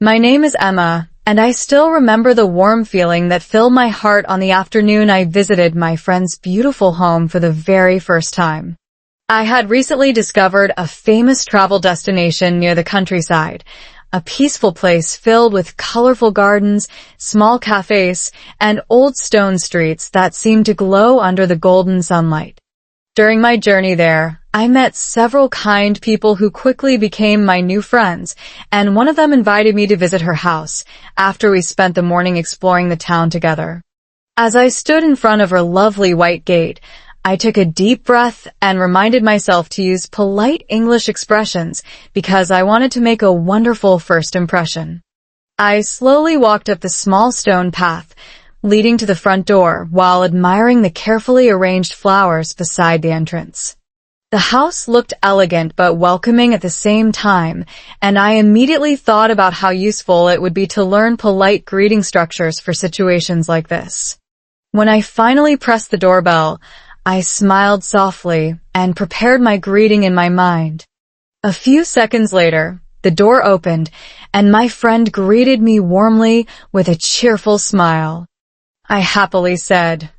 My name is Emma, and I still remember the warm feeling that filled my heart on the afternoon I visited my friend's beautiful home for the very first time. I had recently discovered a famous travel destination near the countryside, a peaceful place filled with colorful gardens, small cafes, and old stone streets that seemed to glow under the golden sunlight. During my journey there, I met several kind people who quickly became my new friends, and one of them invited me to visit her house after we spent the morning exploring the town together. As I stood in front of her lovely white gate, I took a deep breath and reminded myself to use polite English expressions because I wanted to make a wonderful first impression. I slowly walked up the small stone path leading to the front door while admiring the carefully arranged flowers beside the entrance. The house looked elegant but welcoming at the same time, and I immediately thought about how useful it would be to learn polite greeting structures for situations like this. When I finally pressed the doorbell, I smiled softly and prepared my greeting in my mind. A few seconds later, the door opened, and my friend greeted me warmly with a cheerful smile. I happily said,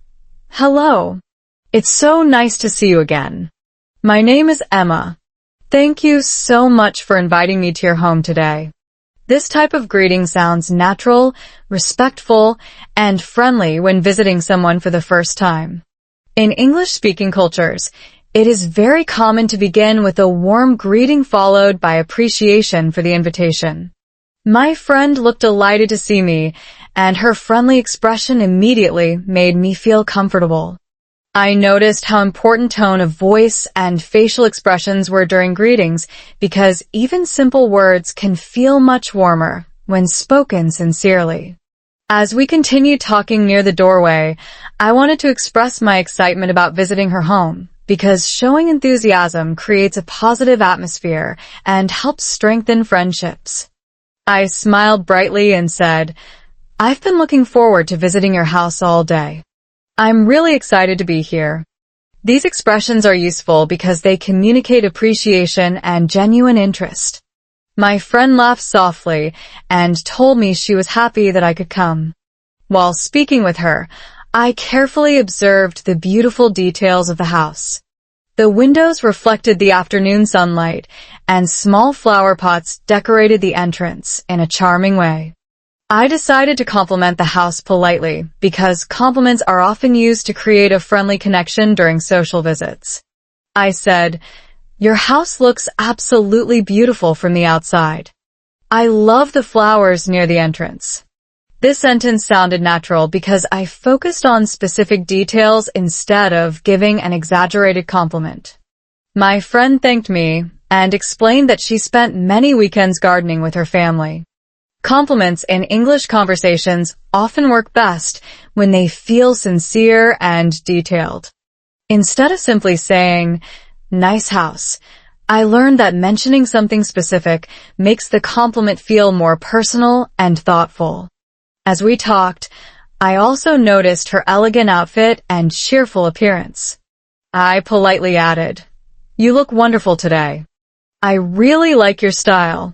"Hello. It's so nice to see you again. My name is Emma. Thank you so much for inviting me to your home today." This type of greeting sounds natural, respectful, and friendly when visiting someone for the first time. In English-speaking cultures, it is very common to begin with a warm greeting followed by appreciation for the invitation. My friend looked delighted to see me, and her friendly expression immediately made me feel comfortable. I noticed how important tone of voice and facial expressions were during greetings because even simple words can feel much warmer when spoken sincerely. As we continued talking near the doorway, I wanted to express my excitement about visiting her home because showing enthusiasm creates a positive atmosphere and helps strengthen friendships. I smiled brightly and said, "I've been looking forward to visiting your house all day. I'm really excited to be here." These expressions are useful because they communicate appreciation and genuine interest. My friend laughed softly and told me she was happy that I could come. While speaking with her, I carefully observed the beautiful details of the house. The windows reflected the afternoon sunlight, and small flower pots decorated the entrance in a charming way. I decided to compliment the house politely because compliments are often used to create a friendly connection during social visits. I said, "Your house looks absolutely beautiful from the outside. I love the flowers near the entrance." This sentence sounded natural because I focused on specific details instead of giving an exaggerated compliment. My friend thanked me and explained that she spent many weekends gardening with her family. Compliments in English conversations often work best when they feel sincere and detailed. Instead of simply saying, "Nice house," I learned that mentioning something specific makes the compliment feel more personal and thoughtful. As we talked, I also noticed her elegant outfit and cheerful appearance. I politely added, "You look wonderful today. I really like your style."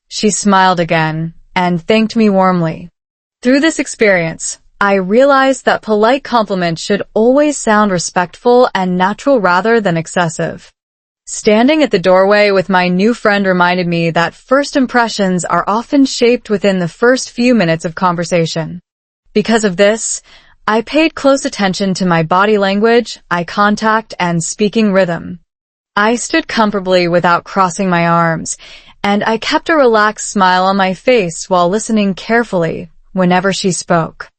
She smiled again and thanked me warmly. Through this experience, I realized that polite compliments should always sound respectful and natural rather than excessive. Standing at the doorway with my new friend reminded me that first impressions are often shaped within the first few minutes of conversation. Because of this, I paid close attention to my body language, eye contact, and speaking rhythm. I stood comfortably without crossing my arms, and I kept a relaxed smile on my face while listening carefully whenever she spoke.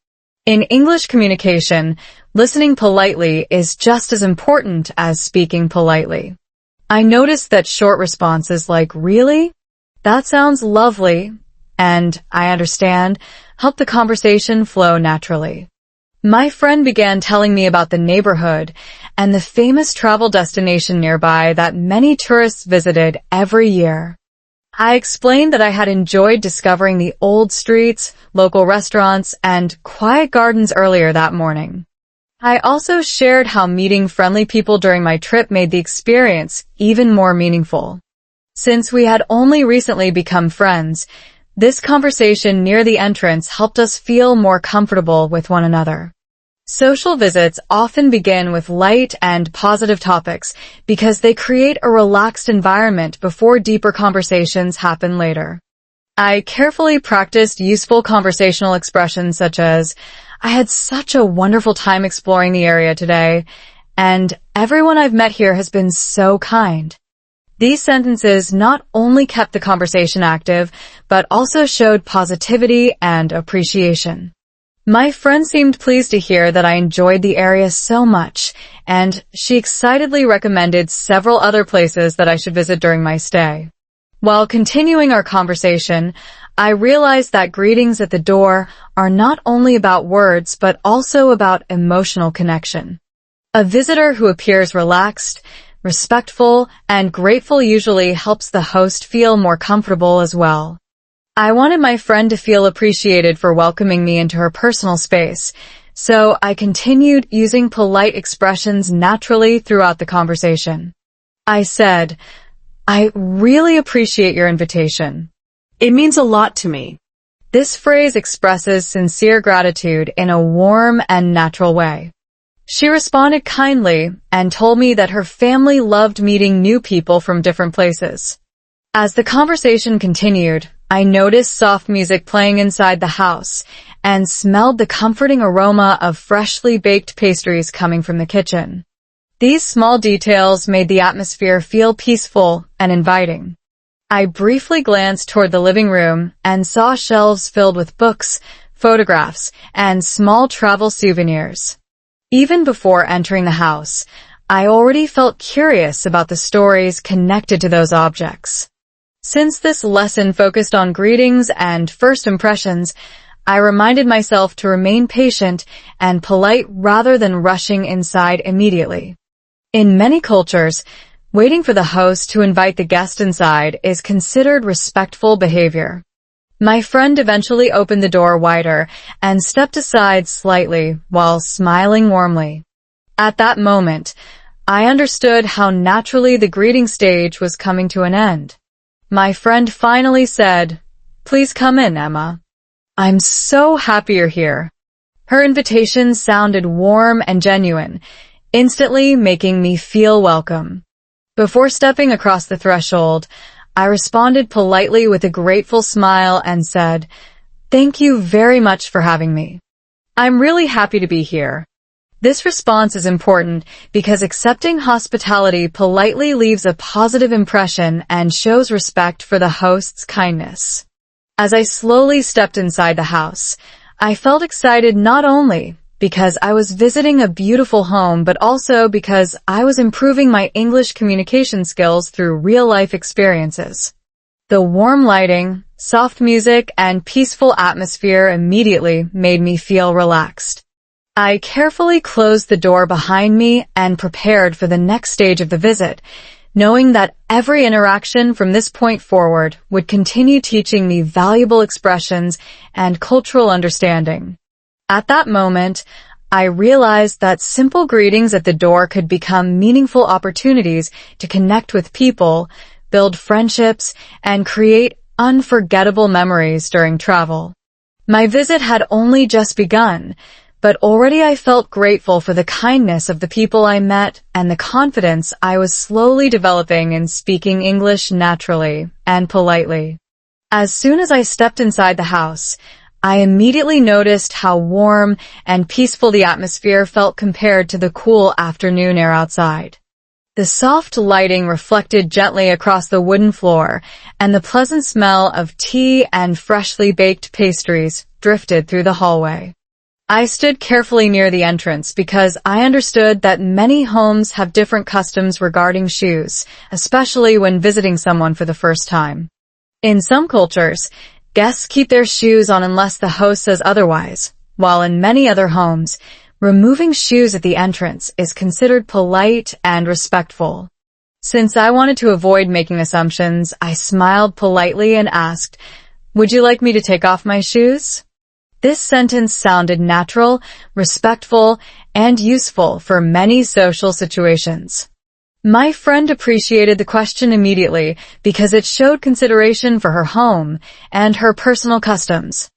In English communication, listening politely is just as important as speaking politely. I noticed that short responses like, "Really? That sounds lovely," and "I understand," help the conversation flow naturally. My friend began telling me about the neighborhood and the famous travel destination nearby that many tourists visited every year. I explained that I had enjoyed discovering the old streets, local restaurants, and quiet gardens earlier that morning. I also shared how meeting friendly people during my trip made the experience even more meaningful. Since we had only recently become friends, This conversation near the entrance helped us feel more comfortable with one another. Social visits often begin with light and positive topics because they create a relaxed environment before deeper conversations happen later. I carefully practiced useful conversational expressions such as, "I had such a wonderful time exploring the area today," and "Everyone I've met here has been so kind." These sentences not only kept the conversation active, but also showed positivity and appreciation. My friend seemed pleased to hear that I enjoyed the area so much, and she excitedly recommended several other places that I should visit during my stay. While continuing our conversation, I realized that greetings at the door are not only about words, but also about emotional connection. A visitor who appears relaxed, respectful, and grateful usually helps the host feel more comfortable as well. I wanted my friend to feel appreciated for welcoming me into her personal space, so I continued using polite expressions naturally throughout the conversation. I said, "I really appreciate your invitation. It means a lot to me." This phrase expresses sincere gratitude in a warm and natural way. She responded kindly and told me that her family loved meeting new people from different places. As the conversation continued, I noticed soft music playing inside the house and smelled the comforting aroma of freshly baked pastries coming from the kitchen. These small details made the atmosphere feel peaceful and inviting. I briefly glanced toward the living room and saw shelves filled with books, photographs, and small travel souvenirs. Even before entering the house, I already felt curious about the stories connected to those objects. Since this lesson focused on greetings and first impressions, I reminded myself to remain patient and polite rather than rushing inside immediately. In many cultures, waiting for the host to invite the guest inside is considered respectful behavior. My friend eventually opened the door wider and stepped aside slightly while smiling warmly. At that moment, I understood how naturally the greeting stage was coming to an end. My friend finally said, "Please come in, Emma. I'm so happy you're here." Her invitation sounded warm and genuine, instantly making me feel welcome. Before stepping across the threshold, I responded politely with a grateful smile and said, "Thank you very much for having me. I'm really happy to be here." This response is important because accepting hospitality politely leaves a positive impression and shows respect for the host's kindness. As I slowly stepped inside the house, I felt excited not only because I was visiting a beautiful home, but also because I was improving my English communication skills through real-life experiences. The warm lighting, soft music, and peaceful atmosphere immediately made me feel relaxed. I carefully closed the door behind me and prepared for the next stage of the visit, knowing that every interaction from this point forward would continue teaching me valuable expressions and cultural understanding. At that moment, I realized that simple greetings at the door could become meaningful opportunities to connect with people, build friendships, and create unforgettable memories during travel. My visit had only just begun, but already I felt grateful for the kindness of the people I met and the confidence I was slowly developing in speaking English naturally and politely. As soon as I stepped inside the house, I immediately noticed how warm and peaceful the atmosphere felt compared to the cool afternoon air outside. The soft lighting reflected gently across the wooden floor, and the pleasant smell of tea and freshly baked pastries drifted through the hallway. I stood carefully near the entrance because I understood that many homes have different customs regarding shoes, especially when visiting someone for the first time. In some cultures, guests keep their shoes on unless the host says otherwise, while in many other homes, removing shoes at the entrance is considered polite and respectful. Since I wanted to avoid making assumptions, I smiled politely and asked, "Would you like me to take off my shoes?" This sentence sounded natural, respectful, and useful for many social situations. My friend appreciated the question immediately because it showed consideration for her home and her personal customs.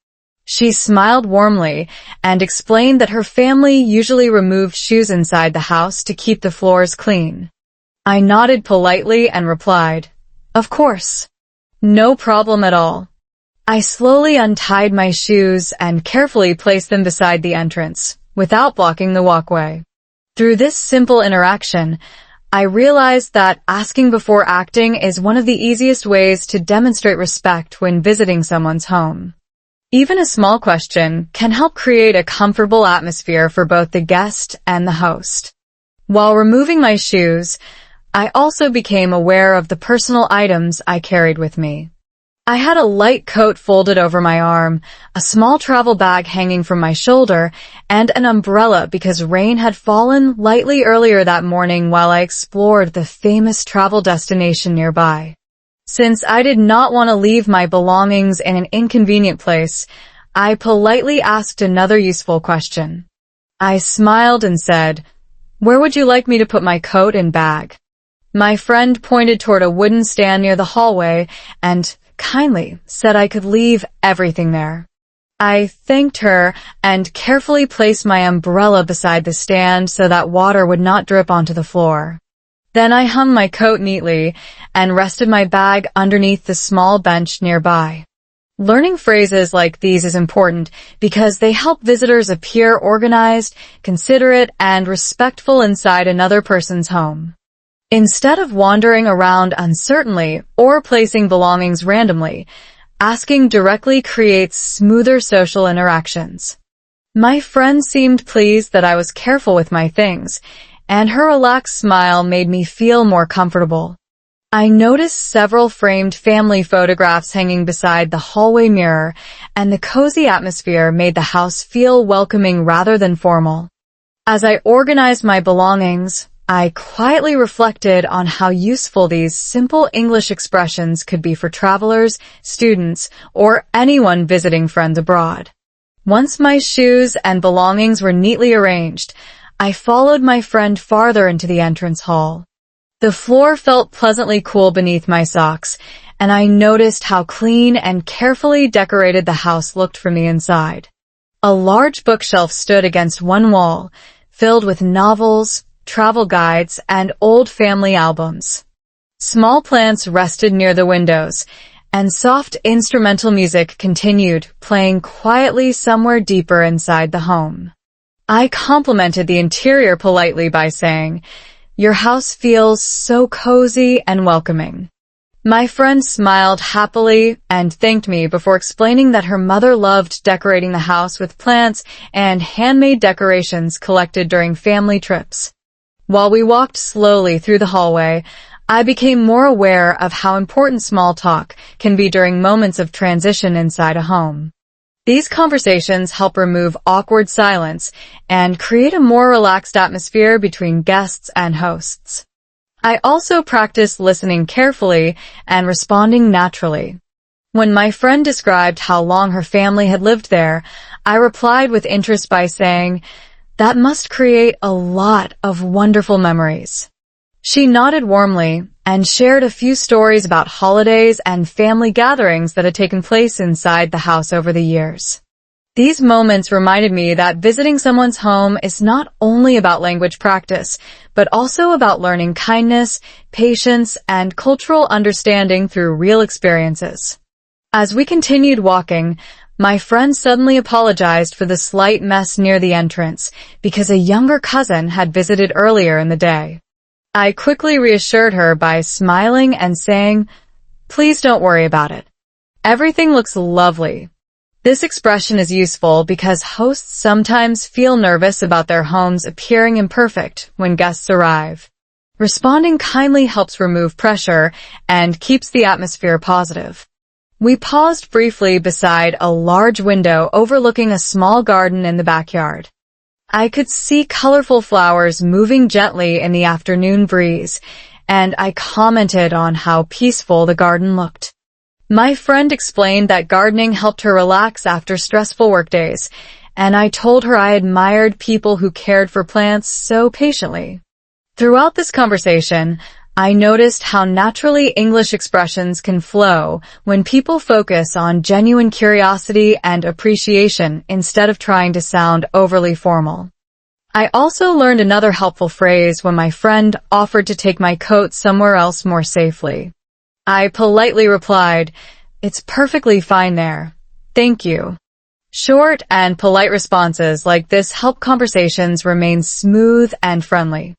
She smiled warmly and explained that her family usually removed shoes inside the house to keep the floors clean. I nodded politely and replied, "Of course. No problem at all." I slowly untied my shoes and carefully placed them beside the entrance, without blocking the walkway. Through this simple interaction, I realized that asking before acting is one of the easiest ways to demonstrate respect when visiting someone's home. Even a small question can help create a comfortable atmosphere for both the guest and the host. While removing my shoes, I also became aware of the personal items I carried with me. I had a light coat folded over my arm, a small travel bag hanging from my shoulder, and an umbrella because rain had fallen lightly earlier that morning while I explored the famous travel destination nearby. Since I did not want to leave my belongings in an inconvenient place, I politely asked another useful question. I smiled and said, "Where would you like me to put my coat and bag?" My friend pointed toward a wooden stand near the hallway and kindly said I could leave everything there. I thanked her and carefully placed my umbrella beside the stand so that water would not drip onto the floor. Then I hung my coat neatly and rested my bag underneath the small bench nearby. Learning phrases like these is important because they help visitors appear organized, considerate, and respectful inside another person's home. Instead of wandering around uncertainly or placing belongings randomly, asking directly creates smoother social interactions. My friend seemed pleased that I was careful with my things, and her relaxed smile made me feel more comfortable. I noticed several framed family photographs hanging beside the hallway mirror, and the cozy atmosphere made the house feel welcoming rather than formal. As I organized my belongings, I quietly reflected on how useful these simple English expressions could be for travelers, students, or anyone visiting friends abroad. Once my shoes and belongings were neatly arranged, I followed my friend farther into the entrance hall. The floor felt pleasantly cool beneath my socks, and I noticed how clean and carefully decorated the house looked from the inside. A large bookshelf stood against one wall, filled with novels, travel guides, and old family albums. Small plants rested near the windows, and soft instrumental music continued, playing quietly somewhere deeper inside the home. I complimented the interior politely by saying, "Your house feels so cozy and welcoming." My friend smiled happily and thanked me before explaining that her mother loved decorating the house with plants and handmade decorations collected during family trips. While we walked slowly through the hallway, I became more aware of how important small talk can be during moments of transition inside a home. These conversations help remove awkward silence and create a more relaxed atmosphere between guests and hosts. I also practiced listening carefully and responding naturally. When my friend described how long her family had lived there, I replied with interest by saying, "That must create a lot of wonderful memories." She nodded warmly and shared a few stories about holidays and family gatherings that had taken place inside the house over the years. These moments reminded me that visiting someone's home is not only about language practice, but also about learning kindness, patience, and cultural understanding through real experiences. As we continued walking, my friend suddenly apologized for the slight mess near the entrance because a younger cousin had visited earlier in the day. I quickly reassured her by smiling and saying, "Please don't worry about it. Everything looks lovely." This expression is useful because hosts sometimes feel nervous about their homes appearing imperfect when guests arrive. Responding kindly helps remove pressure and keeps the atmosphere positive. We paused briefly beside a large window overlooking a small garden in the backyard. I could see colorful flowers moving gently in the afternoon breeze, and I commented on how peaceful the garden looked. My friend explained that gardening helped her relax after stressful workdays, and I told her I admired people who cared for plants so patiently. Throughout this conversation, I noticed how naturally English expressions can flow when people focus on genuine curiosity and appreciation instead of trying to sound overly formal. I also learned another helpful phrase when my friend offered to take my coat somewhere else more safely. I politely replied, "It's perfectly fine there. Thank you." Short and polite responses like this help conversations remain smooth and friendly.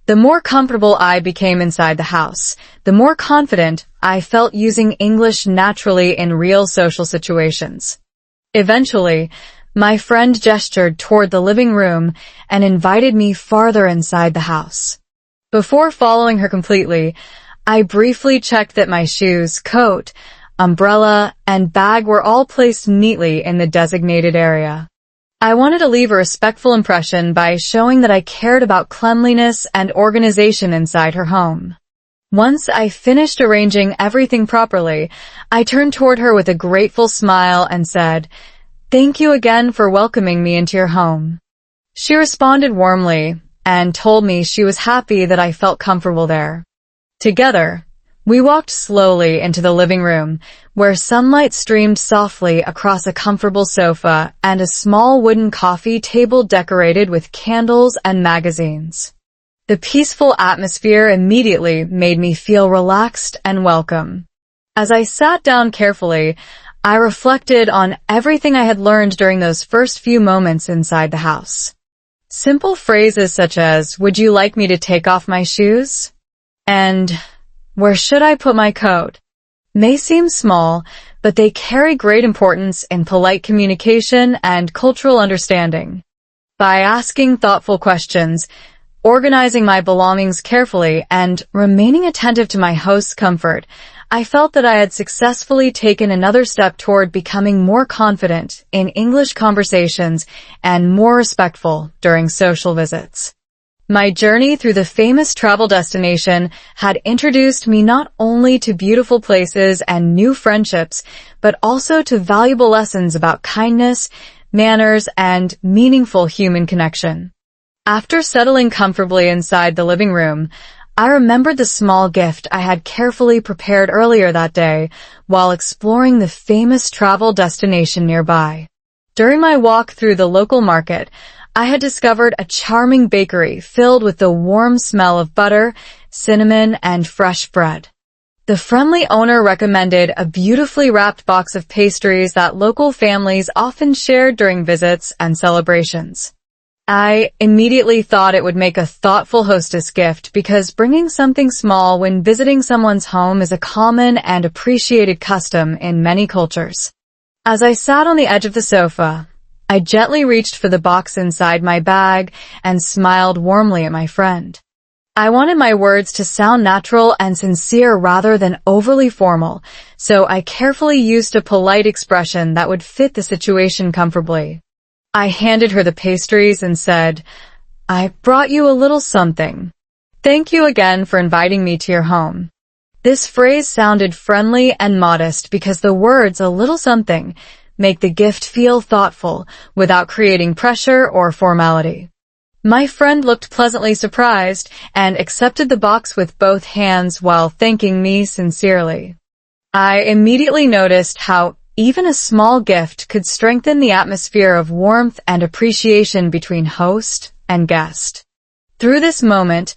The more comfortable I became inside the house, the more confident I felt using English naturally in real social situations. Eventually, my friend gestured toward the living room and invited me farther inside the house. Before following her completely, I briefly checked that my shoes, coat, umbrella, and bag were all placed neatly in the designated area. I wanted to leave a respectful impression by showing that I cared about cleanliness and organization inside her home. Once I finished arranging everything properly, I turned toward her with a grateful smile and said, "Thank you again for welcoming me into your home." She responded warmly and told me she was happy that I felt comfortable there. Together, we walked slowly into the living room, where sunlight streamed softly across a comfortable sofa and a small wooden coffee table decorated with candles and magazines. The peaceful atmosphere immediately made me feel relaxed and welcome. As I sat down carefully, I reflected on everything I had learned during those first few moments inside the house. Simple phrases such as, "Would you like me to take off my shoes?" and "Where should I put my coat?" may seem small, but they carry great importance in polite communication and cultural understanding. By asking thoughtful questions, organizing my belongings carefully, and remaining attentive to my host's comfort, I felt that I had successfully taken another step toward becoming more confident in English conversations and more respectful during social visits. My journey through the famous travel destination had introduced me not only to beautiful places and new friendships, but also to valuable lessons about kindness, manners, and meaningful human connection. After settling comfortably inside the living room, I remembered the small gift I had carefully prepared earlier that day while exploring the famous travel destination nearby. During my walk through the local market, I had discovered a charming bakery filled with the warm smell of butter, cinnamon, and fresh bread. The friendly owner recommended a beautifully wrapped box of pastries that local families often shared during visits and celebrations. I immediately thought it would make a thoughtful hostess gift because bringing something small when visiting someone's home is a common and appreciated custom in many cultures. As I sat on the edge of the sofa, I gently reached for the box inside my bag and smiled warmly at my friend. I wanted my words to sound natural and sincere rather than overly formal, so I carefully used a polite expression that would fit the situation comfortably. I handed her the pastries and said, "I brought you a little something. Thank you again for inviting me to your home." This phrase sounded friendly and modest because the words "a little something" make the gift feel thoughtful without creating pressure or formality. My friend looked pleasantly surprised and accepted the box with both hands while thanking me sincerely. I immediately noticed how even a small gift could strengthen the atmosphere of warmth and appreciation between host and guest. Through this moment,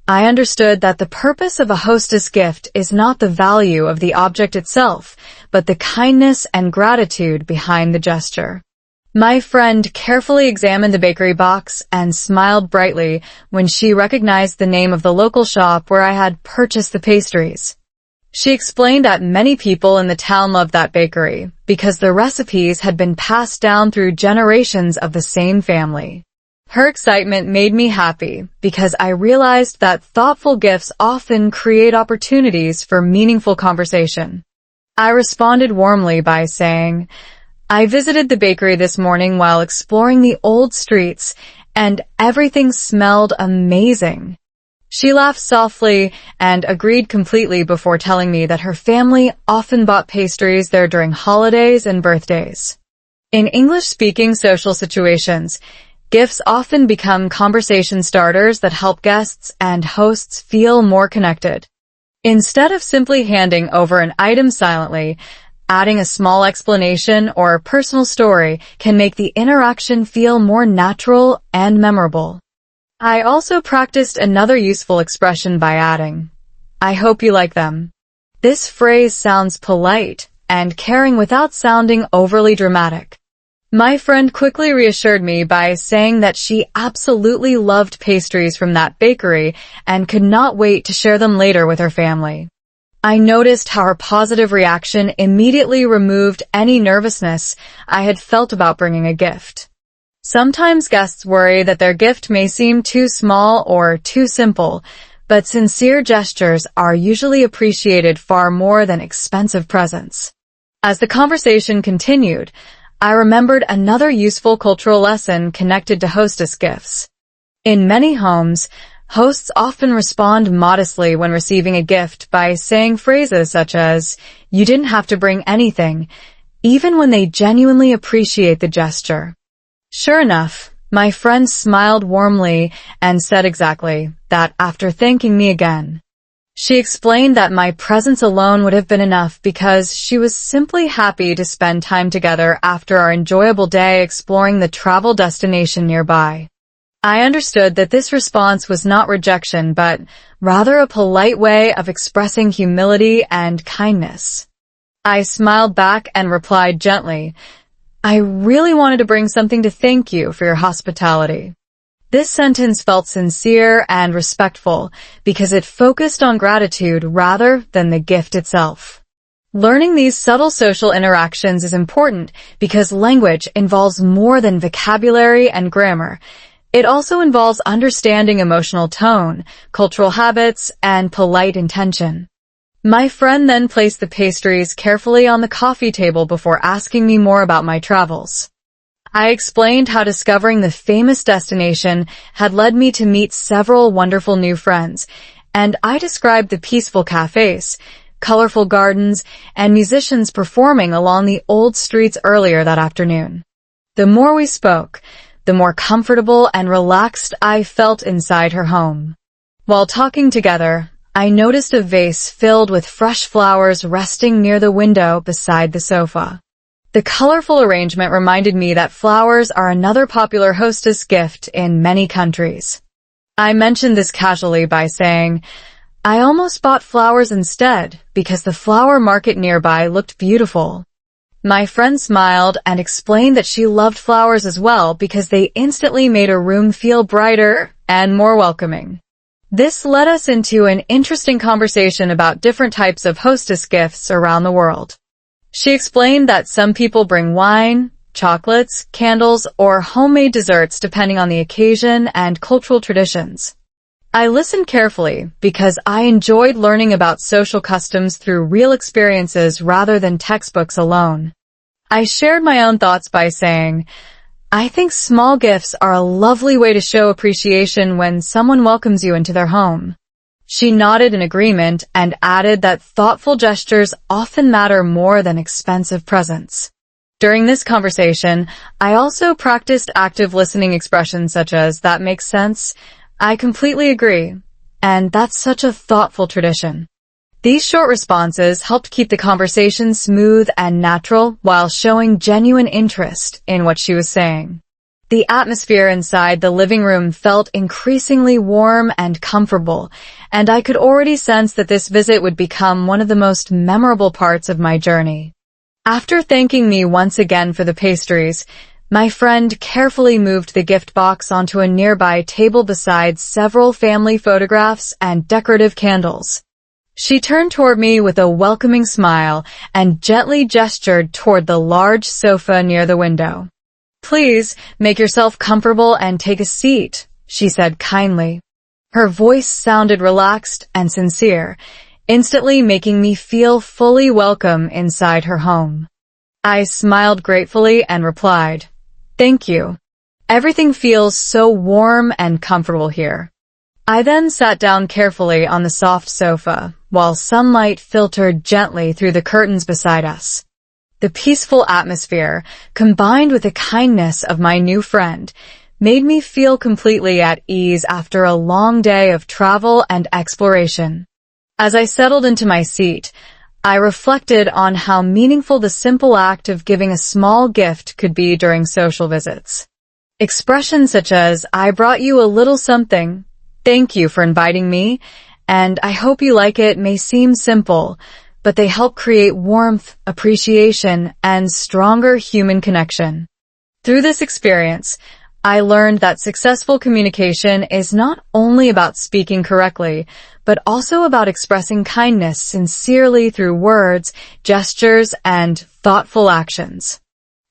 I understood that the purpose of a hostess gift is not the value of the object itself, but the kindness and gratitude behind the gesture. My friend carefully examined the bakery box and smiled brightly when she recognized the name of the local shop where I had purchased the pastries. She explained that many people in the town loved that bakery because the recipes had been passed down through generations of the same family. Her excitement made me happy because I realized that thoughtful gifts often create opportunities for meaningful conversation. I responded warmly by saying, "I visited the bakery this morning while exploring the old streets, and everything smelled amazing." She laughed softly and agreed completely before telling me that her family often bought pastries there during holidays and birthdays. In English-speaking social situations, Gifts often become conversation starters that help guests and hosts feel more connected. Instead of simply handing over an item silently, adding a small explanation or personal story can make the interaction feel more natural and memorable. I also practiced another useful expression by adding, "I hope you like them." This phrase sounds polite and caring without sounding overly dramatic. My friend quickly reassured me by saying that she absolutely loved pastries from that bakery and could not wait to share them later with her family. I noticed how her positive reaction immediately removed any nervousness I had felt about bringing a gift. Sometimes guests worry that their gift may seem too small or too simple, but sincere gestures are usually appreciated far more than expensive presents. As the conversation continued, I remembered another useful cultural lesson connected to hostess gifts. In many homes, hosts often respond modestly when receiving a gift by saying phrases such as, "You didn't have to bring anything," even when they genuinely appreciate the gesture. Sure enough, my friend smiled warmly and said exactly that after thanking me again. She explained that my presence alone would have been enough because she was simply happy to spend time together after our enjoyable day exploring the travel destination nearby. I understood that this response was not rejection, but rather a polite way of expressing humility and kindness. I smiled back and replied gently, "I really wanted to bring something to thank you for your hospitality." This sentence felt sincere and respectful because it focused on gratitude rather than the gift itself. Learning these subtle social interactions is important because language involves more than vocabulary and grammar. It also involves understanding emotional tone, cultural habits, and polite intention. My friend then placed the pastries carefully on the coffee table before asking me more about my travels. I explained how discovering the famous destination had led me to meet several wonderful new friends, and I described the peaceful cafes, colorful gardens, and musicians performing along the old streets earlier that afternoon. The more we spoke, the more comfortable and relaxed I felt inside her home. While talking together, I noticed a vase filled with fresh flowers resting near the window beside the sofa. The colorful arrangement reminded me that flowers are another popular hostess gift in many countries. I mentioned this casually by saying, "I almost bought flowers instead because the flower market nearby looked beautiful." My friend smiled and explained that she loved flowers as well because they instantly made a room feel brighter and more welcoming. This led us into an interesting conversation about different types of hostess gifts around the world. She explained that some people bring wine, chocolates, candles, or homemade desserts depending on the occasion and cultural traditions. I listened carefully because I enjoyed learning about social customs through real experiences rather than textbooks alone. I shared my own thoughts by saying, "I think small gifts are a lovely way to show appreciation when someone welcomes you into their home." She nodded in agreement and added that thoughtful gestures often matter more than expensive presents. During this conversation, I also practiced active listening expressions such as, "That makes sense," "I completely agree," and "That's such a thoughtful tradition." These short responses helped keep the conversation smooth and natural while showing genuine interest in what she was saying. The atmosphere inside the living room felt increasingly warm and comfortable, and I could already sense that this visit would become one of the most memorable parts of my journey. After thanking me once again for the pastries, my friend carefully moved the gift box onto a nearby table beside several family photographs and decorative candles. She turned toward me with a welcoming smile and gently gestured toward the large sofa near the window. "Please, make yourself comfortable and take a seat," she said kindly. Her voice sounded relaxed and sincere, instantly making me feel fully welcome inside her home. I smiled gratefully and replied, "Thank you. Everything feels so warm and comfortable here." I then sat down carefully on the soft sofa, while sunlight filtered gently through the curtains beside us. The peaceful atmosphere, combined with the kindness of my new friend, made me feel completely at ease after a long day of travel and exploration. As I settled into my seat, I reflected on how meaningful the simple act of giving a small gift could be during social visits. Expressions such as, "I brought you a little something," "Thank you for inviting me," and "I hope you like it" may seem simple, but they help create warmth, appreciation, and stronger human connection. Through this experience, I learned that successful communication is not only about speaking correctly, but also about expressing kindness sincerely through words, gestures, and thoughtful actions.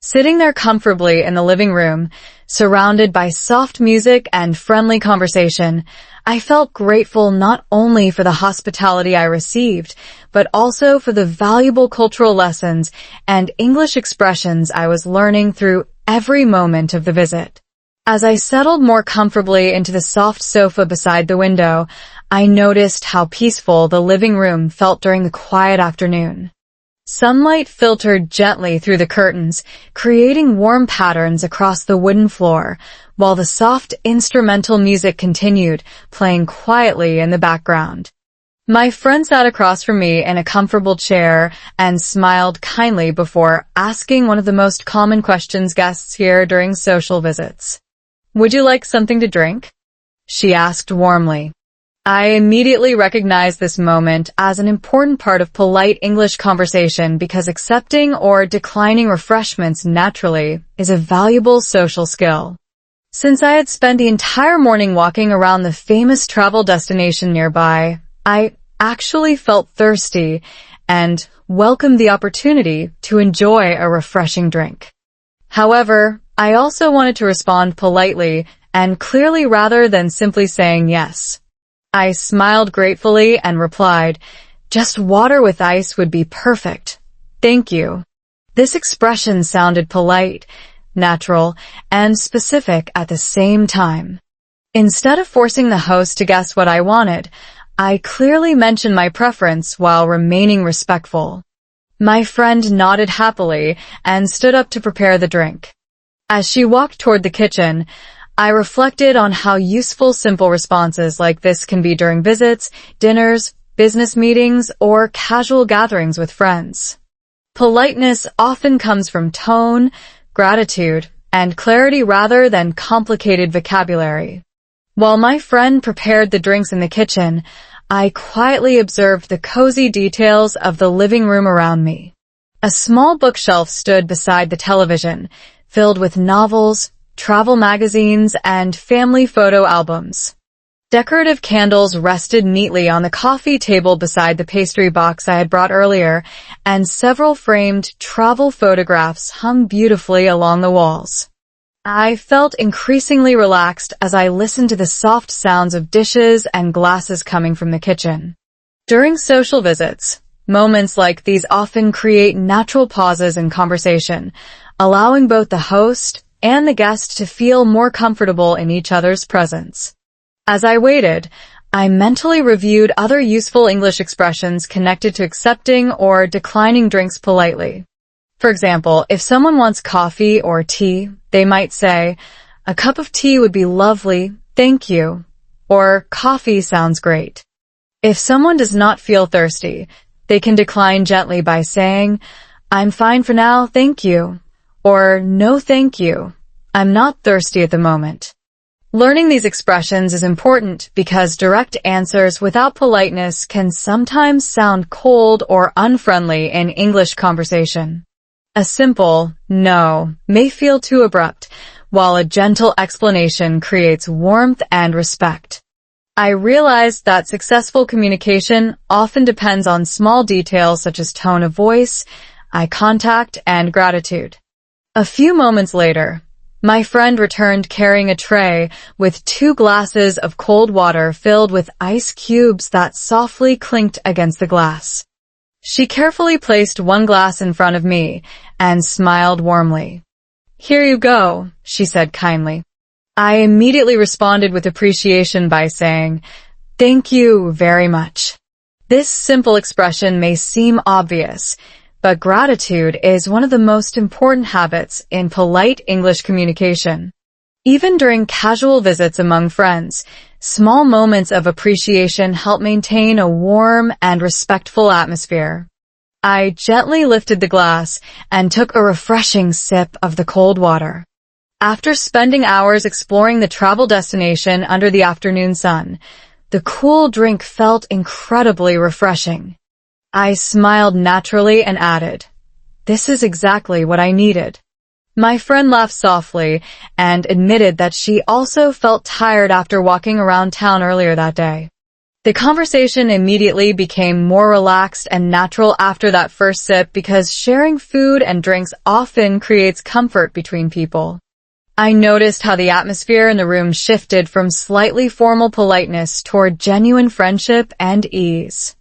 Sitting there comfortably in the living room, surrounded by soft music and friendly conversation, I felt grateful not only for the hospitality I received, but also for the valuable cultural lessons and English expressions I was learning through every moment of the visit. As I settled more comfortably into the soft sofa beside the window, I noticed how peaceful the living room felt during the quiet afternoon. Sunlight filtered gently through the curtains, creating warm patterns across the wooden floor, while the soft instrumental music continued, playing quietly in the background. My friend sat across from me in a comfortable chair and smiled kindly before asking one of the most common questions guests hear during social visits. "Would you like something to drink?" she asked warmly. I immediately recognized this moment as an important part of polite English conversation because accepting or declining refreshments naturally is a valuable social skill. Since I had spent the entire morning walking around the famous travel destination nearby, I actually felt thirsty and welcomed the opportunity to enjoy a refreshing drink. However, I also wanted to respond politely and clearly rather than simply saying yes. I smiled gratefully and replied, "Just water with ice would be perfect. Thank you." This expression sounded polite, natural, and specific at the same time. Instead of forcing the host to guess what I wanted, I clearly mentioned my preference while remaining respectful. My friend nodded happily and stood up to prepare the drink. As she walked toward the kitchen, I reflected on how useful simple responses like this can be during visits, dinners, business meetings, or casual gatherings with friends. Politeness often comes from tone, gratitude, and clarity rather than complicated vocabulary. While my friend prepared the drinks in the kitchen, I quietly observed the cozy details of the living room around me. A small bookshelf stood beside the television, filled with novels, travel magazines, and family photo albums. Decorative candles rested neatly on the coffee table beside the pastry box I had brought earlier, and several framed travel photographs hung beautifully along the walls. I felt increasingly relaxed as I listened to the soft sounds of dishes and glasses coming from the kitchen. During social visits, moments like these often create natural pauses in conversation, allowing both the host and the guest to feel more comfortable in each other's presence. As I waited, I mentally reviewed other useful English expressions connected to accepting or declining drinks politely. For example, if someone wants coffee or tea, they might say, "A cup of tea would be lovely, thank you," or "Coffee sounds great." If someone does not feel thirsty, they can decline gently by saying, "I'm fine for now, thank you," or "No thank you, I'm not thirsty at the moment." Learning these expressions is important because direct answers without politeness can sometimes sound cold or unfriendly in English conversation. A simple "no" may feel too abrupt, while a gentle explanation creates warmth and respect. I realized that successful communication often depends on small details such as tone of voice, eye contact, and gratitude. A few moments later, my friend returned carrying a tray with 2 glasses of cold water filled with ice cubes that softly clinked against the glass. She carefully placed 1 glass in front of me and smiled warmly. "Here you go," she said kindly. I immediately responded with appreciation by saying, "Thank you very much." This simple expression may seem obvious, but gratitude is one of the most important habits in polite English communication. Even during casual visits among friends, small moments of appreciation help maintain a warm and respectful atmosphere. I gently lifted the glass and took a refreshing sip of the cold water. After spending hours exploring the travel destination under the afternoon sun, the cool drink felt incredibly refreshing. I smiled naturally and added, "This is exactly what I needed." My friend laughed softly and admitted that she also felt tired after walking around town earlier that day. The conversation immediately became more relaxed and natural after that first sip because sharing food and drinks often creates comfort between people. I noticed how the atmosphere in the room shifted from slightly formal politeness toward genuine friendship and ease.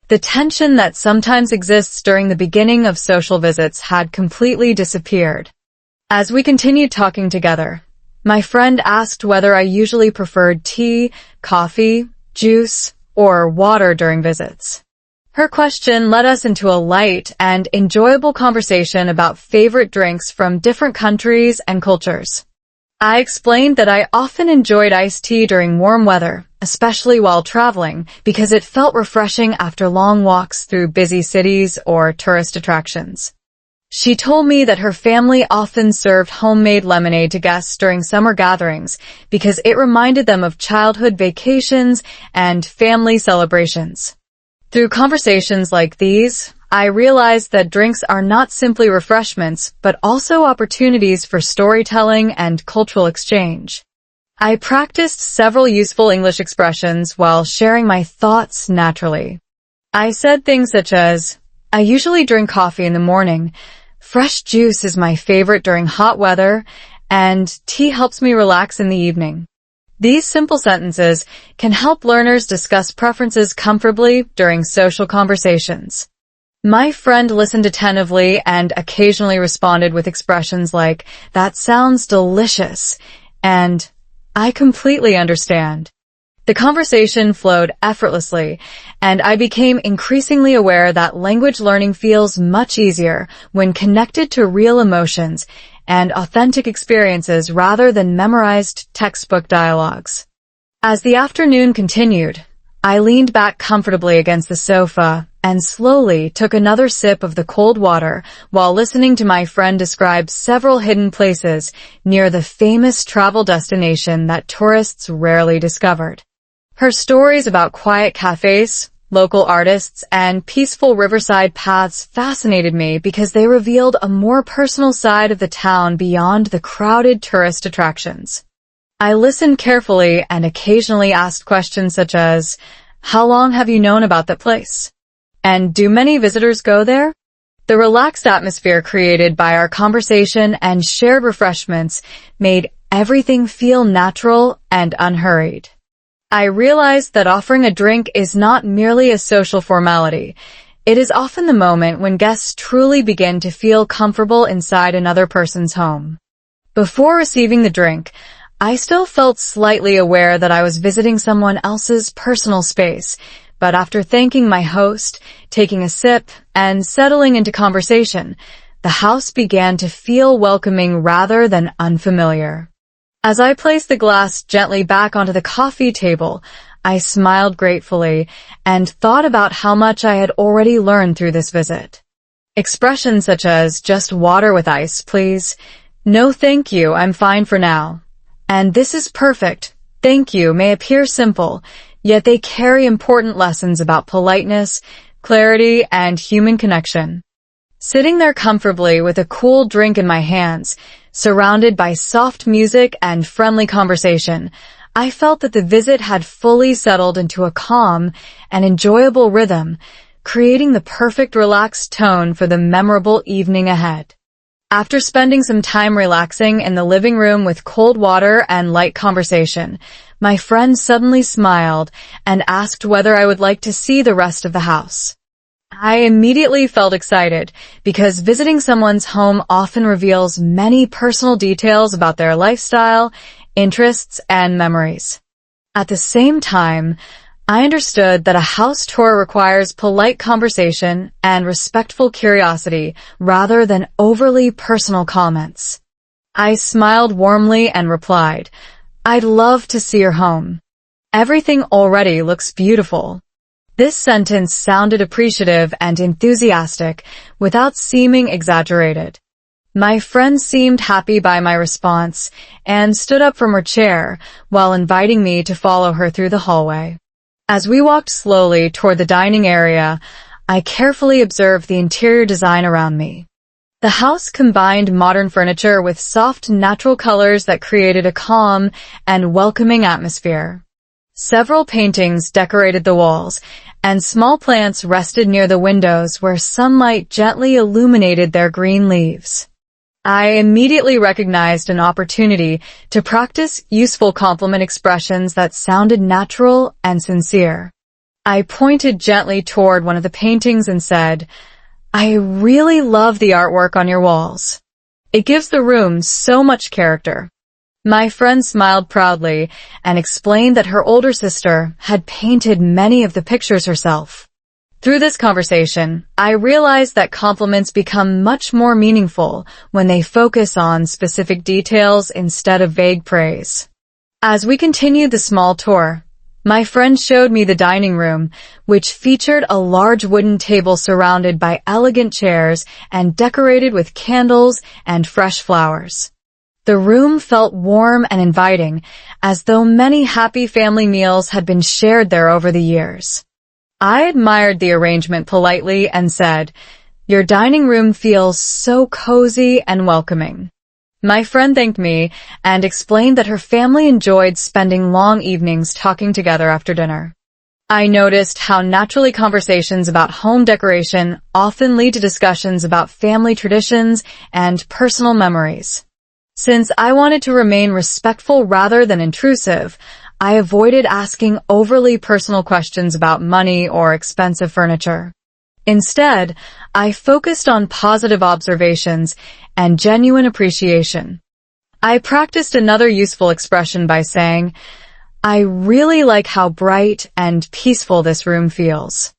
The tension that sometimes exists during the beginning of social visits had completely disappeared. As we continued talking together, my friend asked whether I usually preferred tea, coffee, juice, or water during visits. Her question led us into a light and enjoyable conversation about favorite drinks from different countries and cultures. I explained that I often enjoyed iced tea during warm weather, especially while traveling, because it felt refreshing after long walks through busy cities or tourist attractions. She told me that her family often served homemade lemonade to guests during summer gatherings because it reminded them of childhood vacations and family celebrations. Through conversations like these, I realized that drinks are not simply refreshments, but also opportunities for storytelling and cultural exchange. I practiced several useful English expressions while sharing my thoughts naturally. I said things such as, "I usually drink coffee in the morning," "Fresh juice is my favorite during hot weather," and "Tea helps me relax in the evening." These simple sentences can help learners discuss preferences comfortably during social conversations. My friend listened attentively and occasionally responded with expressions like, "That sounds delicious," and "I completely understand." The conversation flowed effortlessly, and I became increasingly aware that language learning feels much easier when connected to real emotions and authentic experiences rather than memorized textbook dialogues. As the afternoon continued, I leaned back comfortably against the sofa and slowly took another sip of the cold water while listening to my friend describe several hidden places near the famous travel destination that tourists rarely discovered. Her stories about quiet cafes, local artists, and peaceful riverside paths fascinated me because they revealed a more personal side of the town beyond the crowded tourist attractions. I listened carefully and occasionally asked questions such as, "How long have you known about that place?" And "Do many visitors go there?" The relaxed atmosphere created by our conversation and shared refreshments made everything feel natural and unhurried. I realized that offering a drink is not merely a social formality. It is often the moment when guests truly begin to feel comfortable inside another person's home. Before receiving the drink, I still felt slightly aware that I was visiting someone else's personal space, but after thanking my host, taking a sip, and settling into conversation, the house began to feel welcoming rather than unfamiliar. As I placed the glass gently back onto the coffee table, I smiled gratefully and thought about how much I had already learned through this visit. Expressions such as, "Just water with ice, please," "No thank you, I'm fine for now," and "This is perfect, thank you" may appear simple, yet they carry important lessons about politeness, clarity, and human connection. Sitting there comfortably with a cool drink in my hands, surrounded by soft music and friendly conversation, I felt that the visit had fully settled into a calm and enjoyable rhythm, creating the perfect relaxed tone for the memorable evening ahead. After spending some time relaxing in the living room with cold water and light conversation, my friend suddenly smiled and asked whether I would like to see the rest of the house. I immediately felt excited because visiting someone's home often reveals many personal details about their lifestyle, interests, and memories. At the same time, I understood that a house tour requires polite conversation and respectful curiosity rather than overly personal comments. I smiled warmly and replied, "I'd love to see your home. Everything already looks beautiful." This sentence sounded appreciative and enthusiastic without seeming exaggerated. My friend seemed happy by my response and stood up from her chair while inviting me to follow her through the hallway. As we walked slowly toward the dining area, I carefully observed the interior design around me. The house combined modern furniture with soft, natural colors that created a calm and welcoming atmosphere. Several paintings decorated the walls, and small plants rested near the windows where sunlight gently illuminated their green leaves. I immediately recognized an opportunity to practice useful compliment expressions that sounded natural and sincere. I pointed gently toward one of the paintings and said, "I really love the artwork on your walls. It gives the room so much character." My friend smiled proudly and explained that her older sister had painted many of the pictures herself. Through this conversation, I realized that compliments become much more meaningful when they focus on specific details instead of vague praise. As we continued the small tour, my friend showed me the dining room, which featured a large wooden table surrounded by elegant chairs and decorated with candles and fresh flowers. The room felt warm and inviting, as though many happy family meals had been shared there over the years. I admired the arrangement politely and said, "Your dining room feels so cozy and welcoming." My friend thanked me and explained that her family enjoyed spending long evenings talking together after dinner. I noticed how naturally conversations about home decoration often lead to discussions about family traditions and personal memories. Since I wanted to remain respectful rather than intrusive, I avoided asking overly personal questions about money or expensive furniture. Instead, I focused on positive observations and genuine appreciation. I practiced another useful expression by saying, "I really like how bright and peaceful this room feels."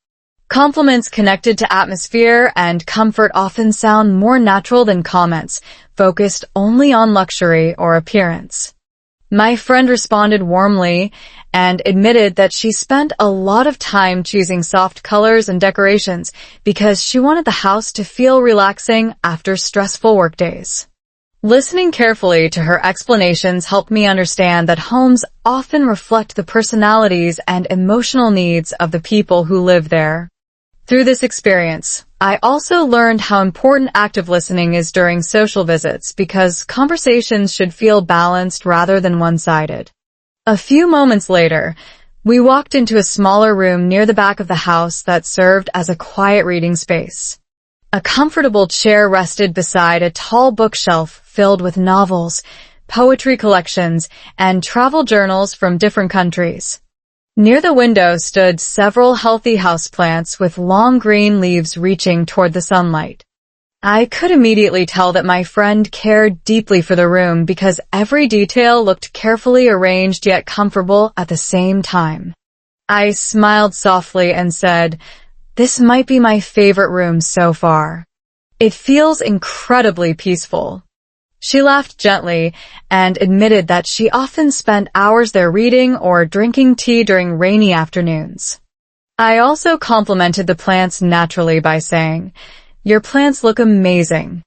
Compliments connected to atmosphere and comfort often sound more natural than comments focused only on luxury or appearance. My friend responded warmly and admitted that she spent a lot of time choosing soft colors and decorations because she wanted the house to feel relaxing after stressful workdays. Listening carefully to her explanations helped me understand that homes often reflect the personalities and emotional needs of the people who live there. Through this experience, I also learned how important active listening is during social visits because conversations should feel balanced rather than one-sided. A few moments later, we walked into a smaller room near the back of the house that served as a quiet reading space. A comfortable chair rested beside a tall bookshelf filled with novels, poetry collections, and travel journals from different countries. Near the window stood several healthy houseplants with long green leaves reaching toward the sunlight. I could immediately tell that my friend cared deeply for the room because every detail looked carefully arranged yet comfortable at the same time. I smiled softly and said, "This might be my favorite room so far. It feels incredibly peaceful." She laughed gently and admitted that she often spent hours there reading or drinking tea during rainy afternoons. I also complimented the plants naturally by saying, "Your plants look amazing.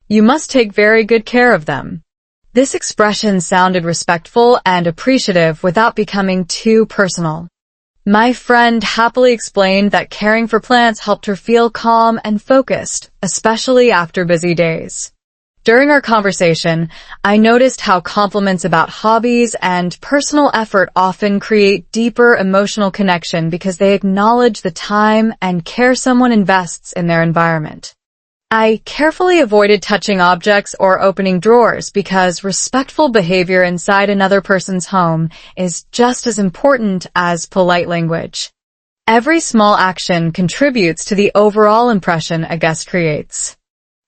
You must take very good care of them." This expression sounded respectful and appreciative without becoming too personal. My friend happily explained that caring for plants helped her feel calm and focused, especially after busy days. During our conversation, I noticed how compliments about hobbies and personal effort often create deeper emotional connection because they acknowledge the time and care someone invests in their environment. I carefully avoided touching objects or opening drawers because respectful behavior inside another person's home is just as important as polite language. Every small action contributes to the overall impression a guest creates.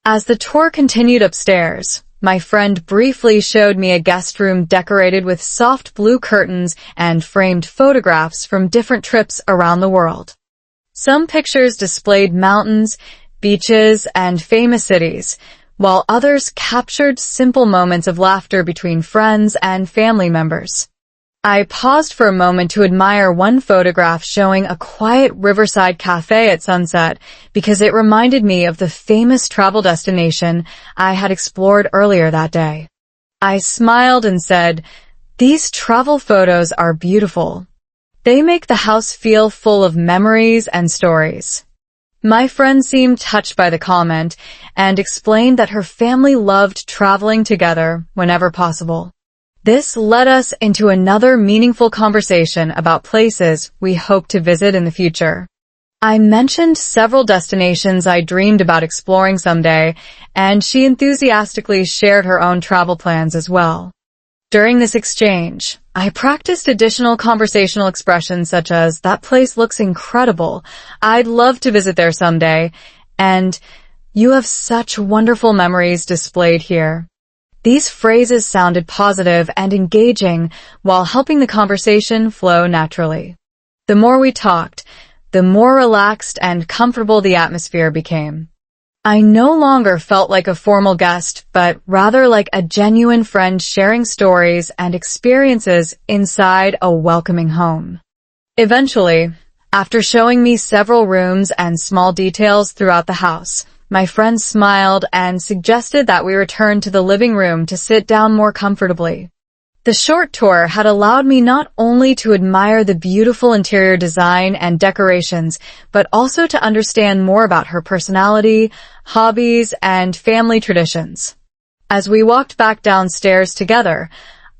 As the tour continued upstairs, my friend briefly showed me a guest room decorated with soft blue curtains and framed photographs from different trips around the world. Some pictures displayed mountains, beaches, and famous cities, while others captured simple moments of laughter between friends and family members. I paused for a moment to admire one photograph showing a quiet riverside cafe at sunset because it reminded me of the famous travel destination I had explored earlier that day. I smiled and said, "These travel photos are beautiful. They make the house feel full of memories and stories." My friend seemed touched by the comment and explained that her family loved traveling together whenever possible. This led us into another meaningful conversation about places we hope to visit in the future. I mentioned several destinations I dreamed about exploring someday, and she enthusiastically shared her own travel plans as well. During this exchange, I practiced additional conversational expressions such as, "That place looks incredible. I'd love to visit there someday," and "You have such wonderful memories displayed here." These phrases sounded positive and engaging while helping the conversation flow naturally. The more we talked, the more relaxed and comfortable the atmosphere became. I no longer felt like a formal guest, but rather like a genuine friend sharing stories and experiences inside a welcoming home. Eventually, after showing me several rooms and small details throughout the house, my friend smiled and suggested that we return to the living room to sit down more comfortably. The short tour had allowed me not only to admire the beautiful interior design and decorations, but also to understand more about her personality, hobbies, and family traditions. As we walked back downstairs together,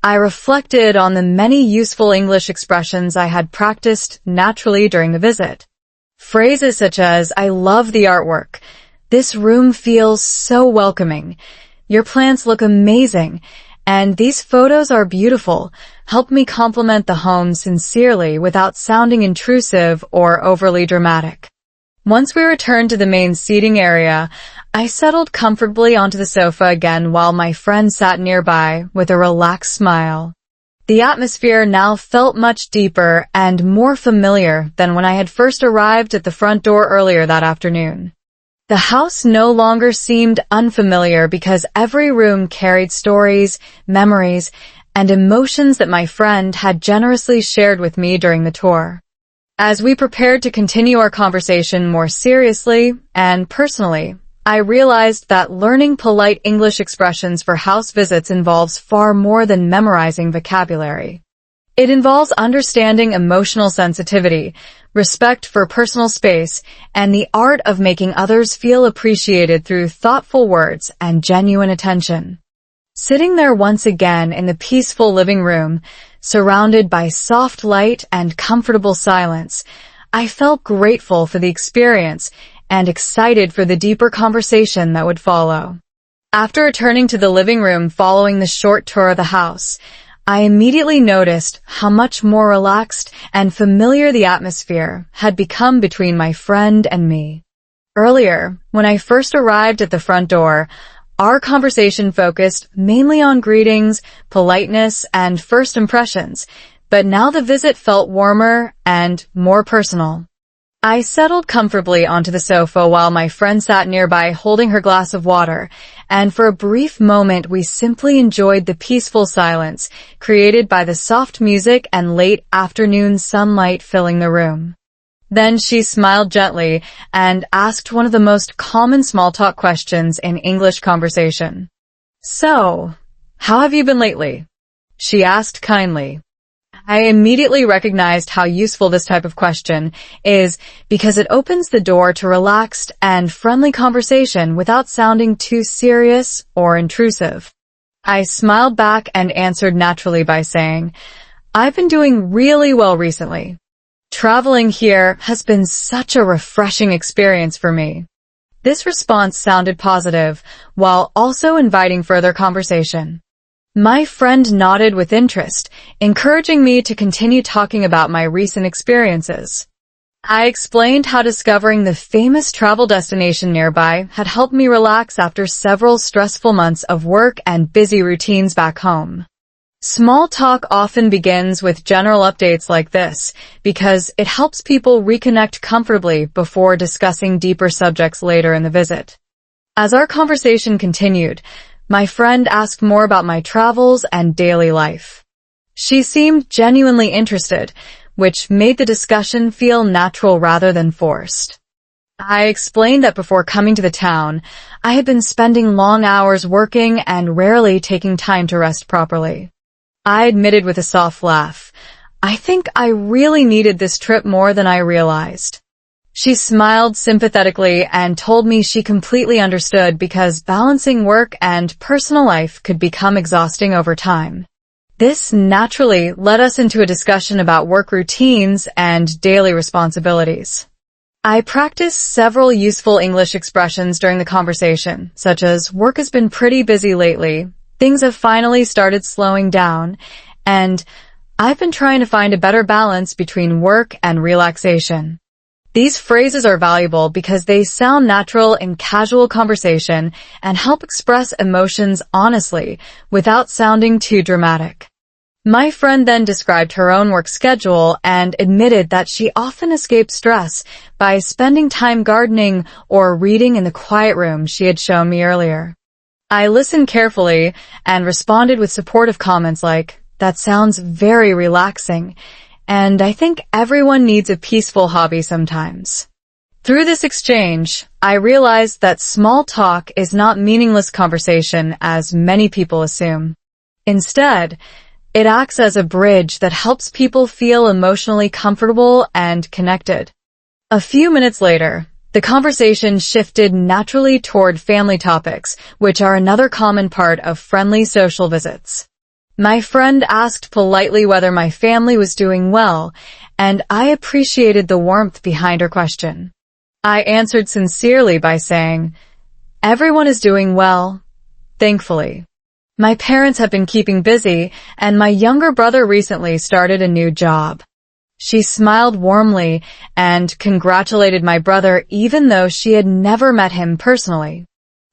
I reflected on the many useful English expressions I had practiced naturally during the visit. Phrases such as, "I love the artwork," "This room feels so welcoming," "Your plants look amazing," and "These photos are beautiful," helped me compliment the home sincerely without sounding intrusive or overly dramatic. Once we returned to the main seating area, I settled comfortably onto the sofa again while my friend sat nearby with a relaxed smile. The atmosphere now felt much deeper and more familiar than when I had first arrived at the front door earlier that afternoon. The house no longer seemed unfamiliar because every room carried stories, memories, and emotions that my friend had generously shared with me during the tour. As we prepared to continue our conversation more seriously and personally, I realized that learning polite English expressions for house visits involves far more than memorizing vocabulary. It involves understanding emotional sensitivity, respect for personal space, and the art of making others feel appreciated through thoughtful words and genuine attention. Sitting there once again in the peaceful living room, surrounded by soft light and comfortable silence, I felt grateful for the experience and excited for the deeper conversation that would follow. After returning to the living room following the short tour of the house, I immediately noticed how much more relaxed and familiar the atmosphere had become between my friend and me. Earlier, when I first arrived at the front door, our conversation focused mainly on greetings, politeness, and first impressions, but now the visit felt warmer and more personal. I settled comfortably onto the sofa while my friend sat nearby holding her glass of water, and for a brief moment we simply enjoyed the peaceful silence created by the soft music and late afternoon sunlight filling the room. Then she smiled gently and asked one of the most common small talk questions in English conversation. "So, how have you been lately?" she asked kindly. I immediately recognized how useful this type of question is because it opens the door to relaxed and friendly conversation without sounding too serious or intrusive. I smiled back and answered naturally by saying, "I've been doing really well recently. Traveling here has been such a refreshing experience for me." This response sounded positive, while also inviting further conversation. My friend nodded with interest, encouraging me to continue talking about my recent experiences. I explained how discovering the famous travel destination nearby had helped me relax after several stressful months of work and busy routines back home. Small talk often begins with general updates like this because it helps people reconnect comfortably before discussing deeper subjects later in the visit. As our conversation continued, my friend asked more about my travels and daily life. She seemed genuinely interested, which made the discussion feel natural rather than forced. I explained that before coming to the town, I had been spending long hours working and rarely taking time to rest properly. I admitted with a soft laugh, "I think I really needed this trip more than I realized." She smiled sympathetically and told me she completely understood because balancing work and personal life could become exhausting over time. This naturally led us into a discussion about work routines and daily responsibilities. I practiced several useful English expressions during the conversation, such as "work has been pretty busy lately," "things have finally started slowing down," and "I've been trying to find a better balance between work and relaxation." These phrases are valuable because they sound natural in casual conversation and help express emotions honestly without sounding too dramatic. My friend then described her own work schedule and admitted that she often escaped stress by spending time gardening or reading in the quiet room she had shown me earlier. I listened carefully and responded with supportive comments like, "That sounds very relaxing, and I think everyone needs a peaceful hobby sometimes." Through this exchange, I realized that small talk is not meaningless conversation as many people assume. Instead, it acts as a bridge that helps people feel emotionally comfortable and connected. A few minutes later, the conversation shifted naturally toward family topics, which are another common part of friendly social visits. My friend asked politely whether my family was doing well, and I appreciated the warmth behind her question. I answered sincerely by saying, "Everyone is doing well, thankfully. My parents have been keeping busy, and my younger brother recently started a new job." She smiled warmly and congratulated my brother even though she had never met him personally.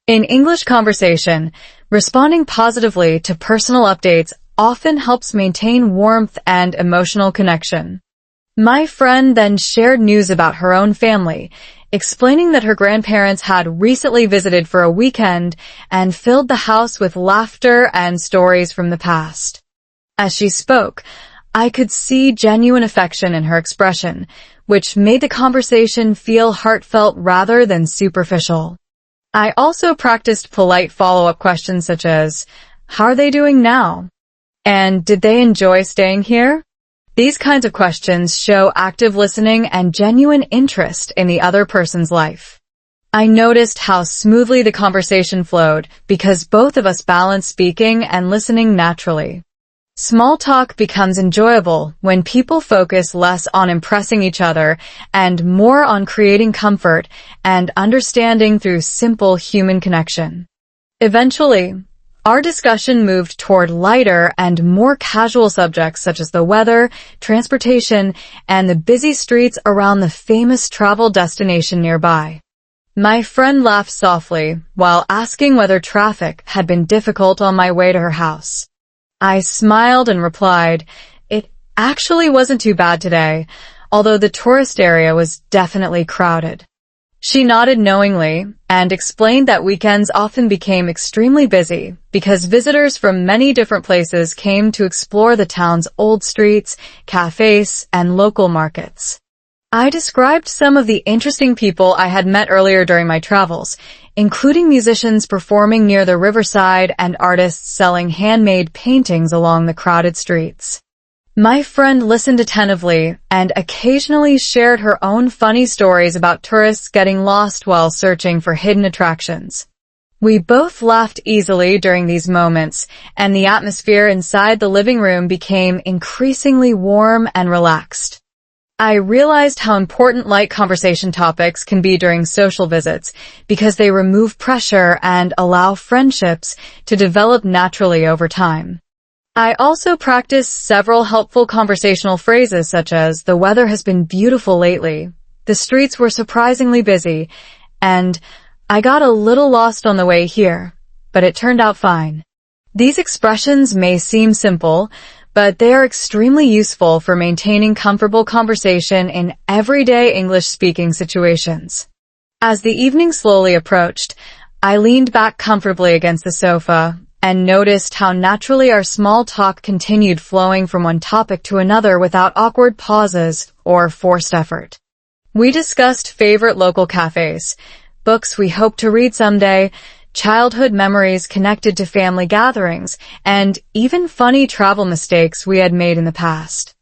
In English conversation, responding positively to personal updates often helps maintain warmth and emotional connection. My friend then shared news about her own family, explaining that her grandparents had recently visited for a weekend and filled the house with laughter and stories from the past. As she spoke, I could see genuine affection in her expression, which made the conversation feel heartfelt rather than superficial. I also practiced polite follow-up questions such as, "How are they doing now?" and "Did they enjoy staying here?" These kinds of questions show active listening and genuine interest in the other person's life. I noticed how smoothly the conversation flowed because both of us balanced speaking and listening naturally. Small talk becomes enjoyable when people focus less on impressing each other and more on creating comfort and understanding through simple human connection. Eventually, our discussion moved toward lighter and more casual subjects such as the weather, transportation, and the busy streets around the famous travel destination nearby. My friend laughed softly while asking whether traffic had been difficult on my way to her house. I smiled and replied, "It actually wasn't too bad today, although the tourist area was definitely crowded." She nodded knowingly and explained that weekends often became extremely busy because visitors from many different places came to explore the town's old streets, cafes, and local markets. I described some of the interesting people I had met earlier during my travels, including musicians performing near the riverside and artists selling handmade paintings along the crowded streets. My friend listened attentively and occasionally shared her own funny stories about tourists getting lost while searching for hidden attractions. We both laughed easily during these moments, and the atmosphere inside the living room became increasingly warm and relaxed. I realized how important light conversation topics can be during social visits because they remove pressure and allow friendships to develop naturally over time. I also practiced several helpful conversational phrases such as, "The weather has been beautiful lately," "The streets were surprisingly busy," and "I got a little lost on the way here, but it turned out fine." These expressions may seem simple, but they are extremely useful for maintaining comfortable conversation in everyday English-speaking situations. As the evening slowly approached, I leaned back comfortably against the sofa and noticed how naturally our small talk continued flowing from one topic to another without awkward pauses or forced effort. We discussed favorite local cafes, books we hope to read someday, childhood memories connected to family gatherings, and even funny travel mistakes we had made in the past.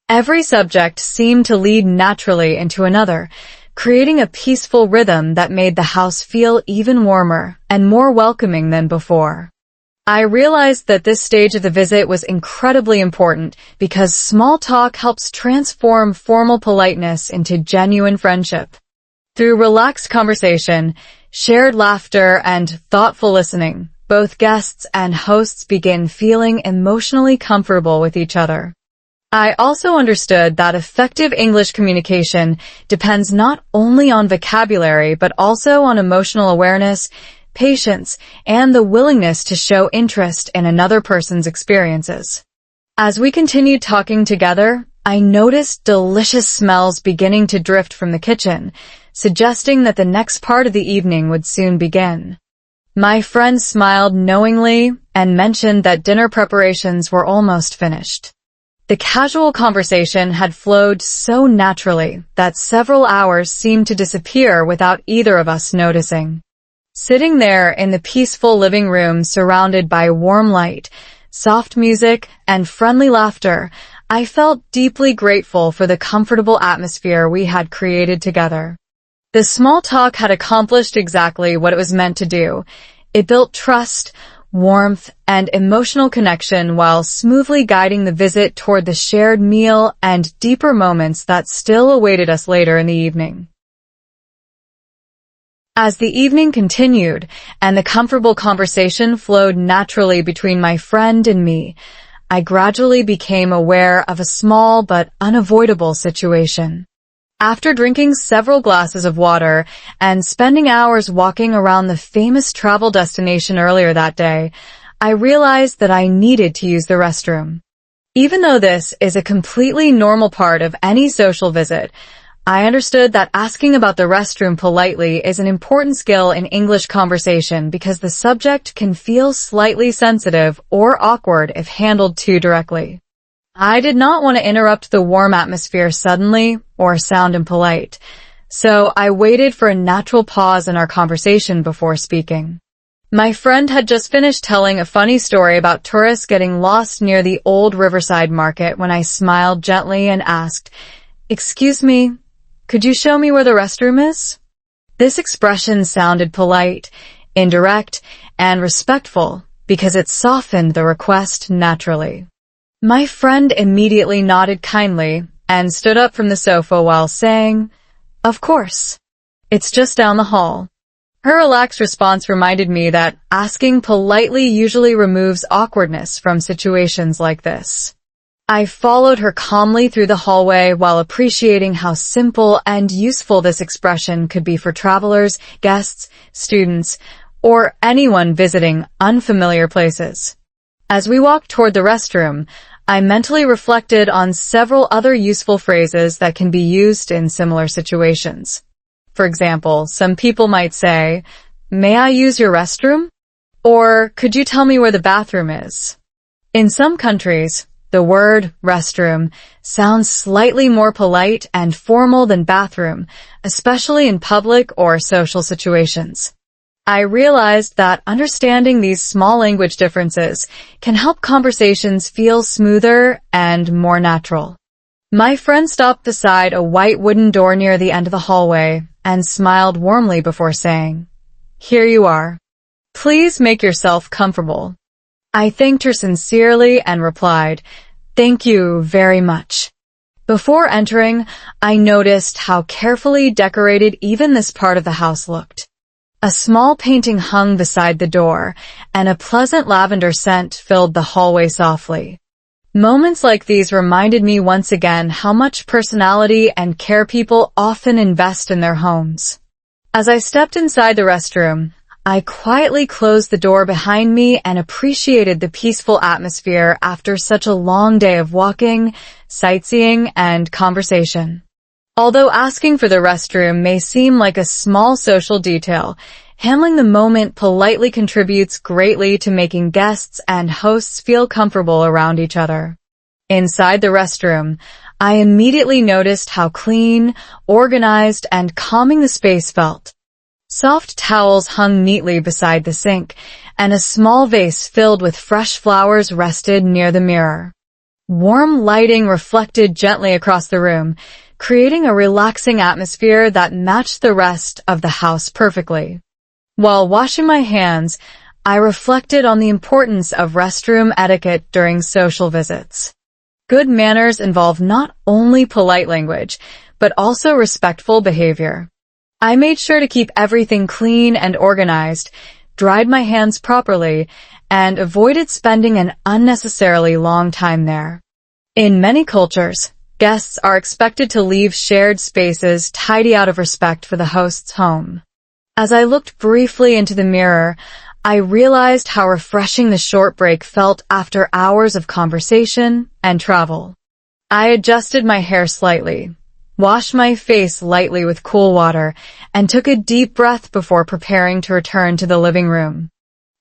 Every subject seemed to lead naturally into another, creating a peaceful rhythm that made the house feel even warmer and more welcoming than before. I realized that this stage of the visit was incredibly important because small talk helps transform formal politeness into genuine friendship. Through relaxed conversation, shared laughter, and thoughtful listening, both guests and hosts begin feeling emotionally comfortable with each other. I also understood that effective English communication depends not only on vocabulary but also on emotional awareness, patience, and the willingness to show interest in another person's experiences. As we continued talking together, I noticed delicious smells beginning to drift from the kitchen, suggesting that the next part of the evening would soon begin. My friend smiled knowingly and mentioned that dinner preparations were almost finished. The casual conversation had flowed so naturally that several hours seemed to disappear without either of us noticing. Sitting there in the peaceful living room surrounded by warm light, soft music, and friendly laughter, I felt deeply grateful for the comfortable atmosphere we had created together. The small talk had accomplished exactly what it was meant to do. It built trust, warmth, and emotional connection while smoothly guiding the visit toward the shared meal and deeper moments that still awaited us later in the evening. As the evening continued and the comfortable conversation flowed naturally between my friend and me, I gradually became aware of a small but unavoidable situation. After drinking several glasses of water and spending hours walking around the famous travel destination earlier that day, I realized that I needed to use the restroom. Even though this is a completely normal part of any social visit, I understood that asking about the restroom politely is an important skill in English conversation because the subject can feel slightly sensitive or awkward if handled too directly. I did not want to interrupt the warm atmosphere suddenly or sound impolite, so I waited for a natural pause in our conversation before speaking. My friend had just finished telling a funny story about tourists getting lost near the old Riverside Market when I smiled gently and asked, "Excuse me, could you show me where the restroom is?" This expression sounded polite, indirect, and respectful because it softened the request naturally. My friend immediately nodded kindly and stood up from the sofa while saying, "Of course. It's just down the hall." Her relaxed response reminded me that asking politely usually removes awkwardness from situations like this. I followed her calmly through the hallway while appreciating how simple and useful this expression could be for travelers, guests, students, or anyone visiting unfamiliar places. As we walked toward the restroom, I mentally reflected on several other useful phrases that can be used in similar situations. For example, some people might say, "May I use your restroom?" Or, "Could you tell me where the bathroom is?" In some countries, the word restroom sounds slightly more polite and formal than bathroom, especially in public or social situations. I realized that understanding these small language differences can help conversations feel smoother and more natural. My friend stopped beside a white wooden door near the end of the hallway and smiled warmly before saying, "Here you are. Please make yourself comfortable." I thanked her sincerely and replied, "Thank you very much." Before entering, I noticed how carefully decorated even this part of the house looked. A small painting hung beside the door, and a pleasant lavender scent filled the hallway softly. Moments like these reminded me once again how much personality and care people often invest in their homes. As I stepped inside the restroom, I quietly closed the door behind me and appreciated the peaceful atmosphere after such a long day of walking, sightseeing, and conversation. Although asking for the restroom may seem like a small social detail, Handling the moment politely contributes greatly to making guests and hosts feel comfortable around each other. Inside the restroom, I immediately noticed how clean, organized, and calming the space felt. Soft towels hung neatly beside the sink, and a small vase filled with fresh flowers rested near the mirror. Warm lighting reflected gently across the room, creating a relaxing atmosphere that matched the rest of the house perfectly. While washing my hands, I reflected on the importance of restroom etiquette during social visits. Good manners involve not only polite language, but also respectful behavior. I made sure to keep everything clean and organized, dried my hands properly, and avoided spending an unnecessarily long time there. In many cultures, guests are expected to leave shared spaces tidy out of respect for the host's home. As I looked briefly into the mirror, I realized how refreshing the short break felt after hours of conversation and travel. I adjusted my hair slightly, washed my face lightly with cool water, and took a deep breath before preparing to return to the living room.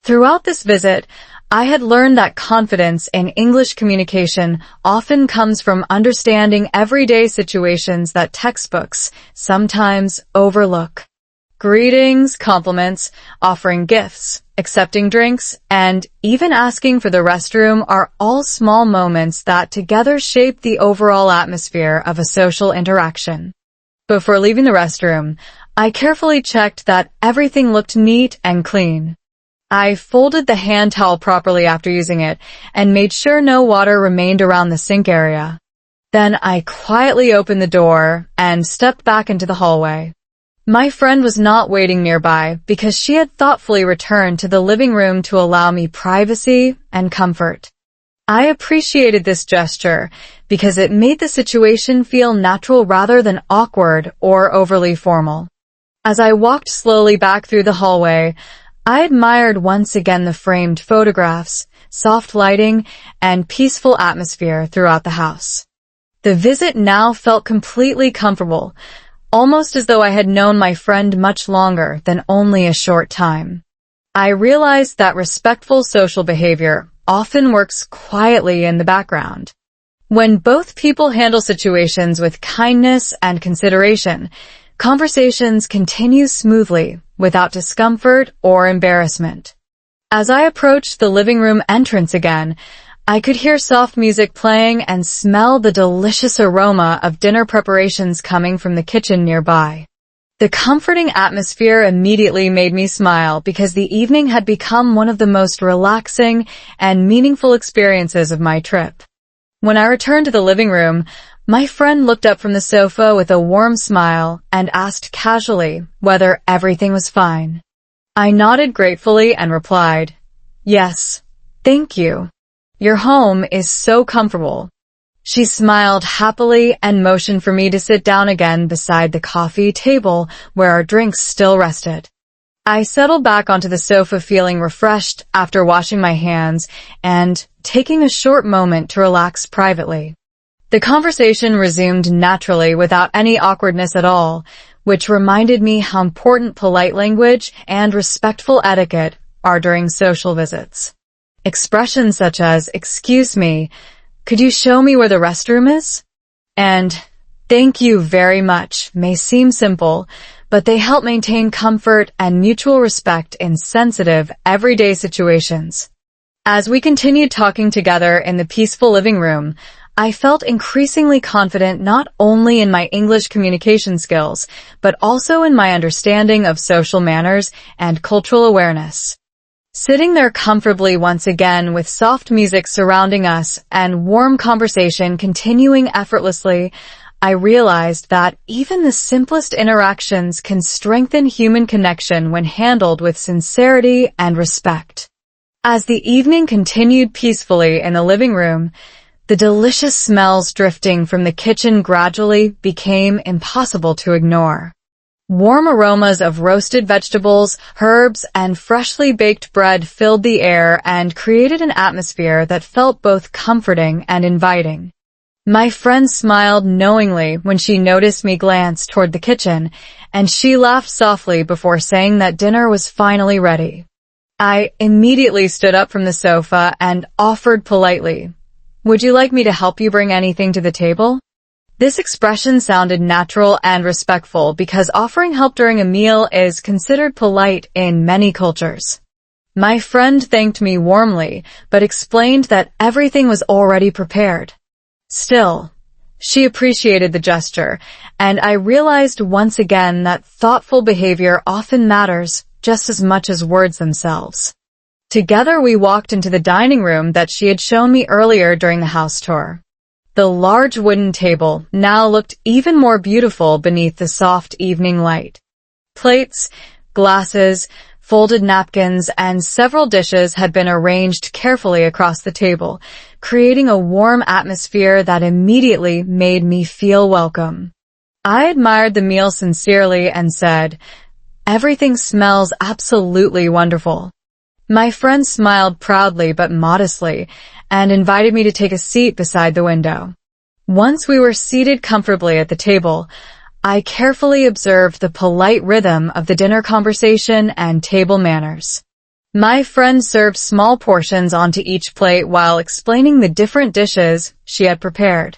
Throughout this visit, I had learned that confidence in English communication often comes from understanding everyday situations that textbooks sometimes overlook. Greetings, compliments, offering gifts, accepting drinks, and even asking for the restroom are all small moments that together shape the overall atmosphere of a social interaction. Before leaving the restroom, I carefully checked that everything looked neat and clean. I folded the hand towel properly after using it and made sure no water remained around the sink area. Then I quietly opened the door and stepped back into the hallway. My friend was not waiting nearby because she had thoughtfully returned to the living room to allow me privacy and comfort. I appreciated this gesture because it made the situation feel natural rather than awkward or overly formal. As I walked slowly back through the hallway, I admired once again the framed photographs, soft lighting, and peaceful atmosphere throughout the house. The visit now felt completely comfortable, almost as though I had known my friend much longer than only a short time. I realized that respectful social behavior often works quietly in the background. When both people handle situations with kindness and consideration, conversations continue smoothly without discomfort or embarrassment. As I approached the living room entrance again, I could hear soft music playing and smell the delicious aroma of dinner preparations coming from the kitchen nearby. The comforting atmosphere immediately made me smile because the evening had become one of the most relaxing and meaningful experiences of my trip. When I returned to the living room, my friend looked up from the sofa with a warm smile and asked casually whether everything was fine. I nodded gratefully and replied, "Yes, thank you. Your home is so comfortable." She smiled happily and motioned for me to sit down again beside the coffee table where our drinks still rested. I settled back onto the sofa feeling refreshed after washing my hands and taking a short moment to relax privately. The conversation resumed naturally without any awkwardness at all, which reminded me how important polite language and respectful etiquette are during social visits. Expressions such as, "Excuse me, could you show me where the restroom is?" and "Thank you very much" may seem simple, but they help maintain comfort and mutual respect in sensitive, everyday situations. As we continued talking together in the peaceful living room, I felt increasingly confident not only in my English communication skills, but also in my understanding of social manners and cultural awareness. Sitting there comfortably once again with soft music surrounding us and warm conversation continuing effortlessly, I realized that even the simplest interactions can strengthen human connection when handled with sincerity and respect. As the evening continued peacefully in the living room, the delicious smells drifting from the kitchen gradually became impossible to ignore. Warm aromas of roasted vegetables, herbs, and freshly baked bread filled the air and created an atmosphere that felt both comforting and inviting. My friend smiled knowingly when she noticed me glance toward the kitchen, and she laughed softly before saying that dinner was finally ready. I immediately stood up from the sofa and offered politely, "Would you like me to help you bring anything to the table?" This expression sounded natural and respectful because offering help during a meal is considered polite in many cultures. My friend thanked me warmly, but explained that everything was already prepared. Still, she appreciated the gesture, and I realized once again that thoughtful behavior often matters just as much as words themselves. Together we walked into the dining room that she had shown me earlier during the house tour. The large wooden table now looked even more beautiful beneath the soft evening light. Plates, glasses, folded napkins, and several dishes had been arranged carefully across the table, creating a warm atmosphere that immediately made me feel welcome. I admired the meal sincerely and said, "Everything smells absolutely wonderful." My friend smiled proudly but modestly and invited me to take a seat beside the window. Once we were seated comfortably at the table, I carefully observed the polite rhythm of the dinner conversation and table manners. My friend served small portions onto each plate while explaining the different dishes she had prepared.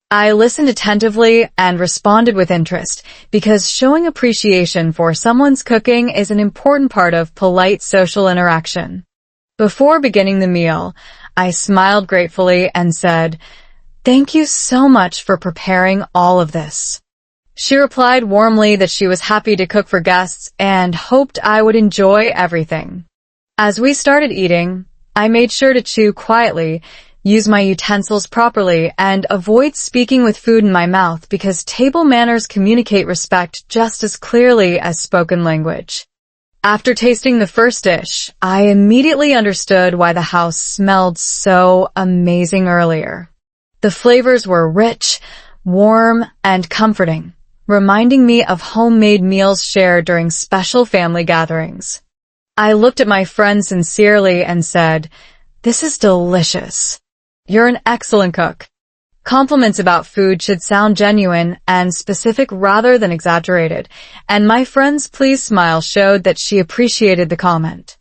I listened attentively and responded with interest because showing appreciation for someone's cooking is an important part of polite social interaction. Before beginning the meal, I smiled gratefully and said, "Thank you so much for preparing all of this." She replied warmly that she was happy to cook for guests and hoped I would enjoy everything. As we started eating, I made sure to chew quietly, use my utensils properly, and avoid speaking with food in my mouth because table manners communicate respect just as clearly as spoken language. After tasting the first dish, I immediately understood why the house smelled so amazing earlier. The flavors were rich, warm, and comforting, reminding me of homemade meals shared during special family gatherings. I looked at my friend sincerely and said, "This is delicious. You're an excellent cook." Compliments about food should sound genuine and specific rather than exaggerated, and my friend's pleased smile showed that she appreciated the comment.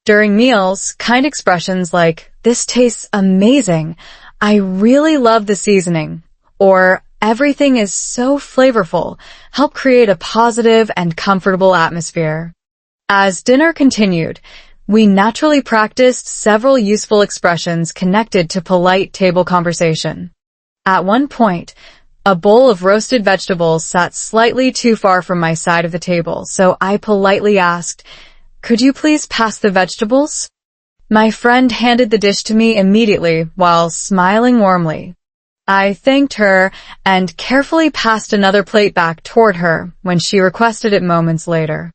During meals, kind expressions like, "This tastes amazing," "I really love the seasoning," or "Everything is so flavorful," help create a positive and comfortable atmosphere. As dinner continued, we naturally practiced several useful expressions connected to polite table conversation. At one point, a bowl of roasted vegetables sat slightly too far from my side of the table, so I politely asked, "Could you please pass the vegetables?" My friend handed the dish to me immediately while smiling warmly. I thanked her and carefully passed another plate back toward her when she requested it moments later.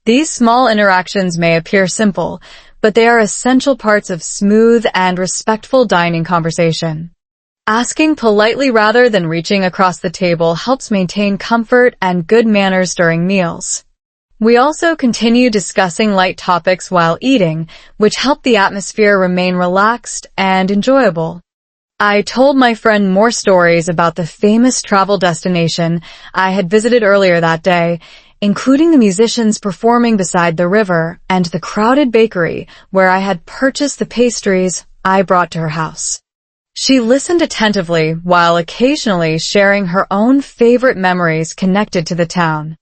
These small interactions may appear simple, but they are essential parts of smooth and respectful dining conversation. Asking politely rather than reaching across the table helps maintain comfort and good manners during meals. We also continue discussing light topics while eating, which help the atmosphere remain relaxed and enjoyable. I told my friend more stories about the famous travel destination I had visited earlier that day, including the musicians performing beside the river and the crowded bakery where I had purchased the pastries I brought to her house. She listened attentively while occasionally sharing her own favorite memories connected to the town.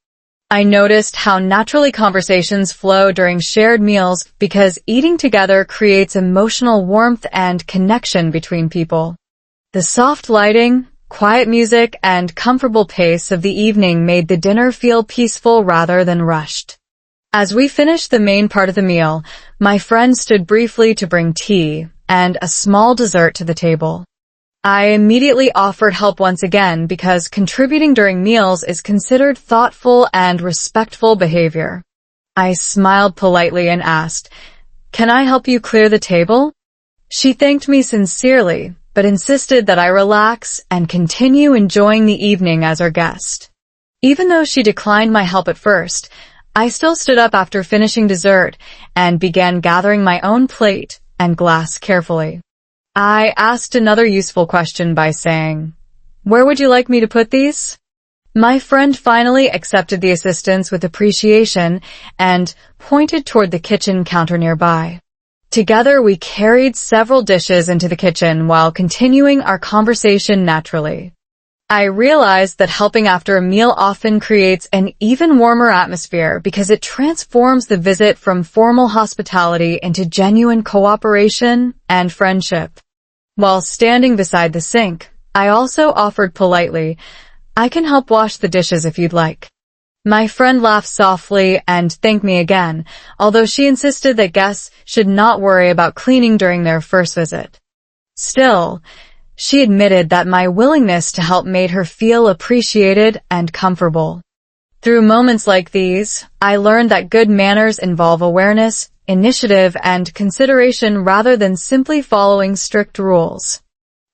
I noticed how naturally conversations flow during shared meals because eating together creates emotional warmth and connection between people. The soft lighting, quiet music, and comfortable pace of the evening made the dinner feel peaceful rather than rushed. As we finished the main part of the meal, my friend stood briefly to bring tea and a small dessert to the table. I immediately offered help once again because contributing during meals is considered thoughtful and respectful behavior. I smiled politely and asked, "Can I help you clear the table?" She thanked me sincerely, but insisted that I relax and continue enjoying the evening as her guest. Even though she declined my help at first, I still stood up after finishing dessert and began gathering my own plate and glass carefully. I asked another useful question by saying, "Where would you like me to put these?" My friend finally accepted the assistance with appreciation and pointed toward the kitchen counter nearby. Together, we carried several dishes into the kitchen while continuing our conversation naturally. I realized that helping after a meal often creates an even warmer atmosphere because it transforms the visit from formal hospitality into genuine cooperation and friendship. While standing beside the sink, I also offered politely, "I can help wash the dishes if you'd like." My friend laughed softly and thanked me again, although she insisted that guests should not worry about cleaning during their first visit. Still, she admitted that my willingness to help made her feel appreciated and comfortable. Through moments like these, I learned that good manners involve awareness, initiative, and consideration rather than simply following strict rules.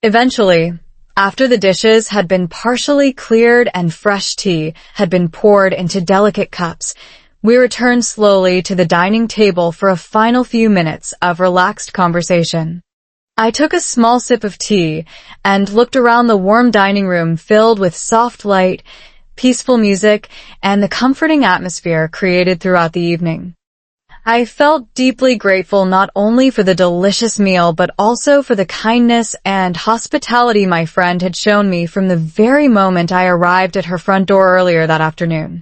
Eventually, after the dishes had been partially cleared and fresh tea had been poured into delicate cups, we returned slowly to the dining table for a final few minutes of relaxed conversation. I took a small sip of tea and looked around the warm dining room filled with soft light, peaceful music, and the comforting atmosphere created throughout the evening. I felt deeply grateful not only for the delicious meal but also for the kindness and hospitality my friend had shown me from the very moment I arrived at her front door earlier that afternoon.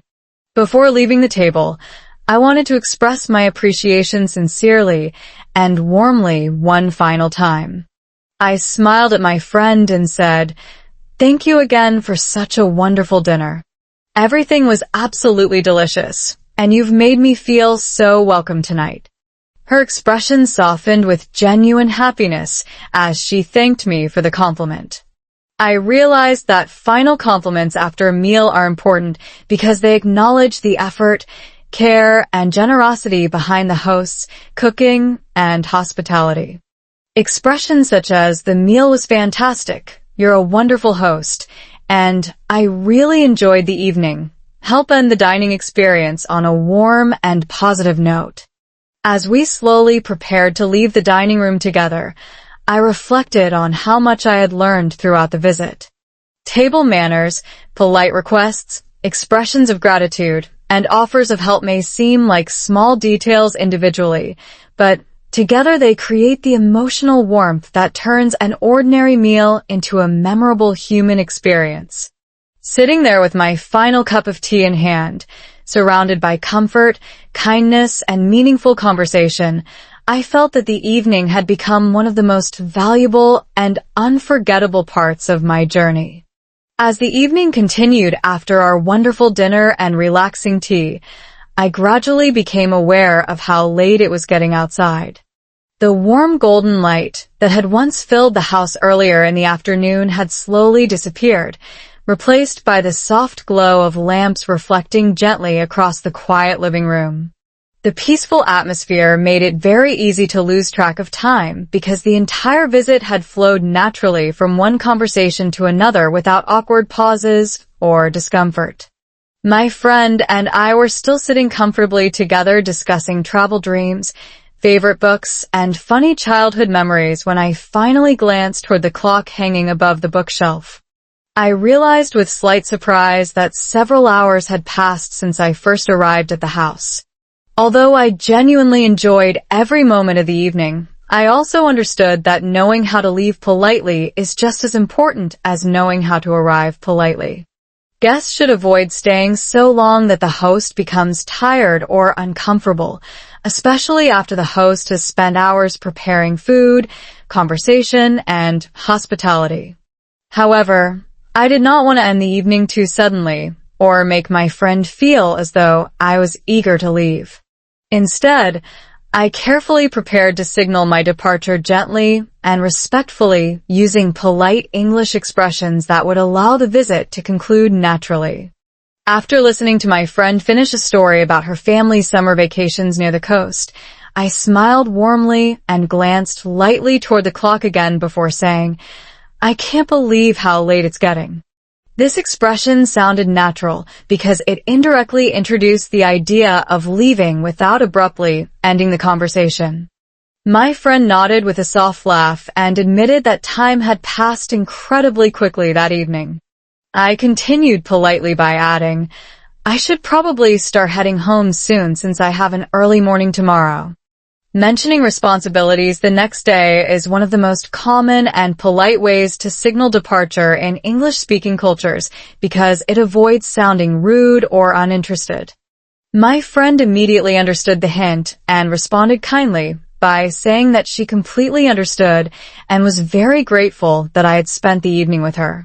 Before leaving the table, I wanted to express my appreciation sincerely and warmly one final time. I smiled at my friend and said, "Thank you again for such a wonderful dinner. Everything was absolutely delicious, and you've made me feel so welcome tonight." Her expression softened with genuine happiness as she thanked me for the compliment. I realized that final compliments after a meal are important because they acknowledge the effort, care, and generosity behind the host's cooking and hospitality. Expressions such as, "The meal was fantastic," "You're a wonderful host," and "I really enjoyed the evening," help end the dining experience on a warm and positive note. As we slowly prepared to leave the dining room together, I reflected on how much I had learned throughout the visit. Table manners, polite requests, expressions of gratitude, and offers of help may seem like small details individually, but together they create the emotional warmth that turns an ordinary meal into a memorable human experience. Sitting there with my final cup of tea in hand, surrounded by comfort, kindness, and meaningful conversation, I felt that the evening had become one of the most valuable and unforgettable parts of my journey. As the evening continued after our wonderful dinner and relaxing tea, I gradually became aware of how late it was getting outside. The warm golden light that had once filled the house earlier in the afternoon had slowly disappeared, replaced by the soft glow of lamps reflecting gently across the quiet living room. The peaceful atmosphere made it very easy to lose track of time because the entire visit had flowed naturally from one conversation to another without awkward pauses or discomfort. My friend and I were still sitting comfortably together discussing travel dreams, favorite books, and funny childhood memories when I finally glanced toward the clock hanging above the bookshelf. I realized with slight surprise that several hours had passed since I first arrived at the house. Although I genuinely enjoyed every moment of the evening, I also understood that knowing how to leave politely is just as important as knowing how to arrive politely. Guests should avoid staying so long that the host becomes tired or uncomfortable, especially after the host has spent hours preparing food, conversation, and hospitality. However, I did not want to end the evening too suddenly or make my friend feel as though I was eager to leave. Instead, I carefully prepared to signal my departure gently and respectfully using polite English expressions that would allow the visit to conclude naturally. After listening to my friend finish a story about her family's summer vacations near the coast, I smiled warmly and glanced lightly toward the clock again before saying, "I can't believe how late it's getting." This expression sounded natural because it indirectly introduced the idea of leaving without abruptly ending the conversation. My friend nodded with a soft laugh and admitted that time had passed incredibly quickly that evening. I continued politely by adding, "I should probably start heading home soon since I have an early morning tomorrow." Mentioning responsibilities the next day is one of the most common and polite ways to signal departure in English-speaking cultures because it avoids sounding rude or uninterested. My friend immediately understood the hint and responded kindly by saying that she completely understood and was very grateful that I had spent the evening with her.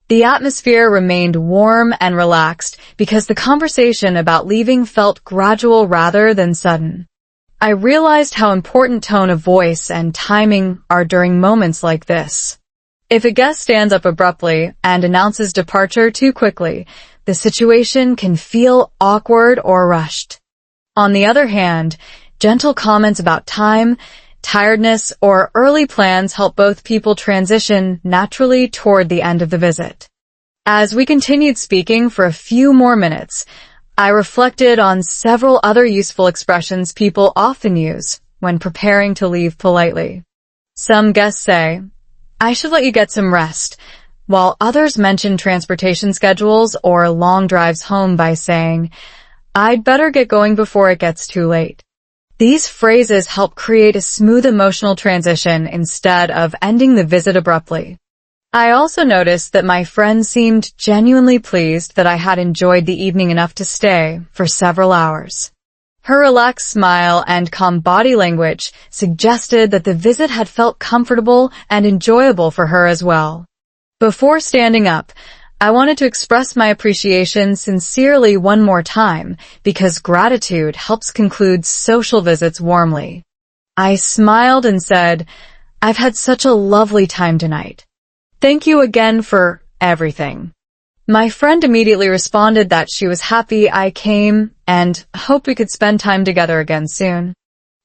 The atmosphere remained warm and relaxed because the conversation about leaving felt gradual rather than sudden. I realized how important tone of voice and timing are during moments like this. If a guest stands up abruptly and announces departure too quickly, the situation can feel awkward or rushed. On the other hand, gentle comments about time, tiredness, or early plans help both people transition naturally toward the end of the visit. As we continued speaking for a few more minutes, I reflected on several other useful expressions people often use when preparing to leave politely. Some guests say, "I should let you get some rest," while others mention transportation schedules or long drives home by saying, "I'd better get going before it gets too late." These phrases help create a smooth emotional transition instead of ending the visit abruptly. I also noticed that my friend seemed genuinely pleased that I had enjoyed the evening enough to stay for several hours. Her relaxed smile and calm body language suggested that the visit had felt comfortable and enjoyable for her as well. Before standing up, I wanted to express my appreciation sincerely one more time because gratitude helps conclude social visits warmly. I smiled and said, "I've had such a lovely time tonight. Thank you again for everything." My friend immediately responded that she was happy I came and hoped we could spend time together again soon.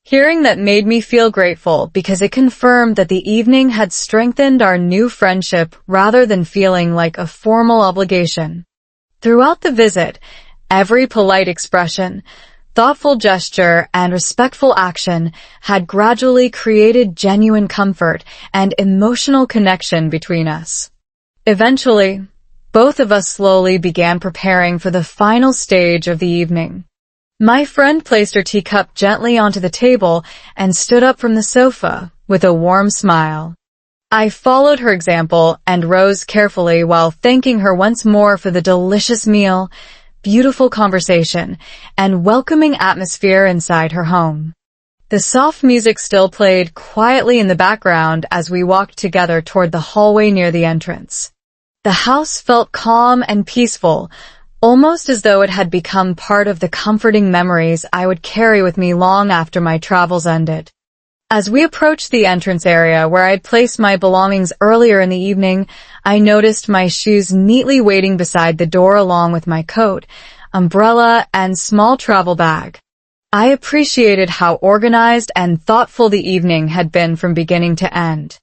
Hearing that made me feel grateful because it confirmed that the evening had strengthened our new friendship rather than feeling like a formal obligation. Throughout the visit, every polite expression, thoughtful gesture, and respectful action had gradually created genuine comfort and emotional connection between us. Eventually, both of us slowly began preparing for the final stage of the evening. My friend placed her teacup gently onto the table and stood up from the sofa with a warm smile. I followed her example and rose carefully while thanking her once more for the delicious meal, beautiful conversation, and welcoming atmosphere inside her home. The soft music still played quietly in the background as we walked together toward the hallway near the entrance. The house felt calm and peaceful, almost as though it had become part of the comforting memories I would carry with me long after my travels ended. As we approached the entrance area where I'd placed my belongings earlier in the evening, I noticed my shoes neatly waiting beside the door along with my coat, umbrella, and small travel bag. I appreciated how organized and thoughtful the evening had been from beginning to end.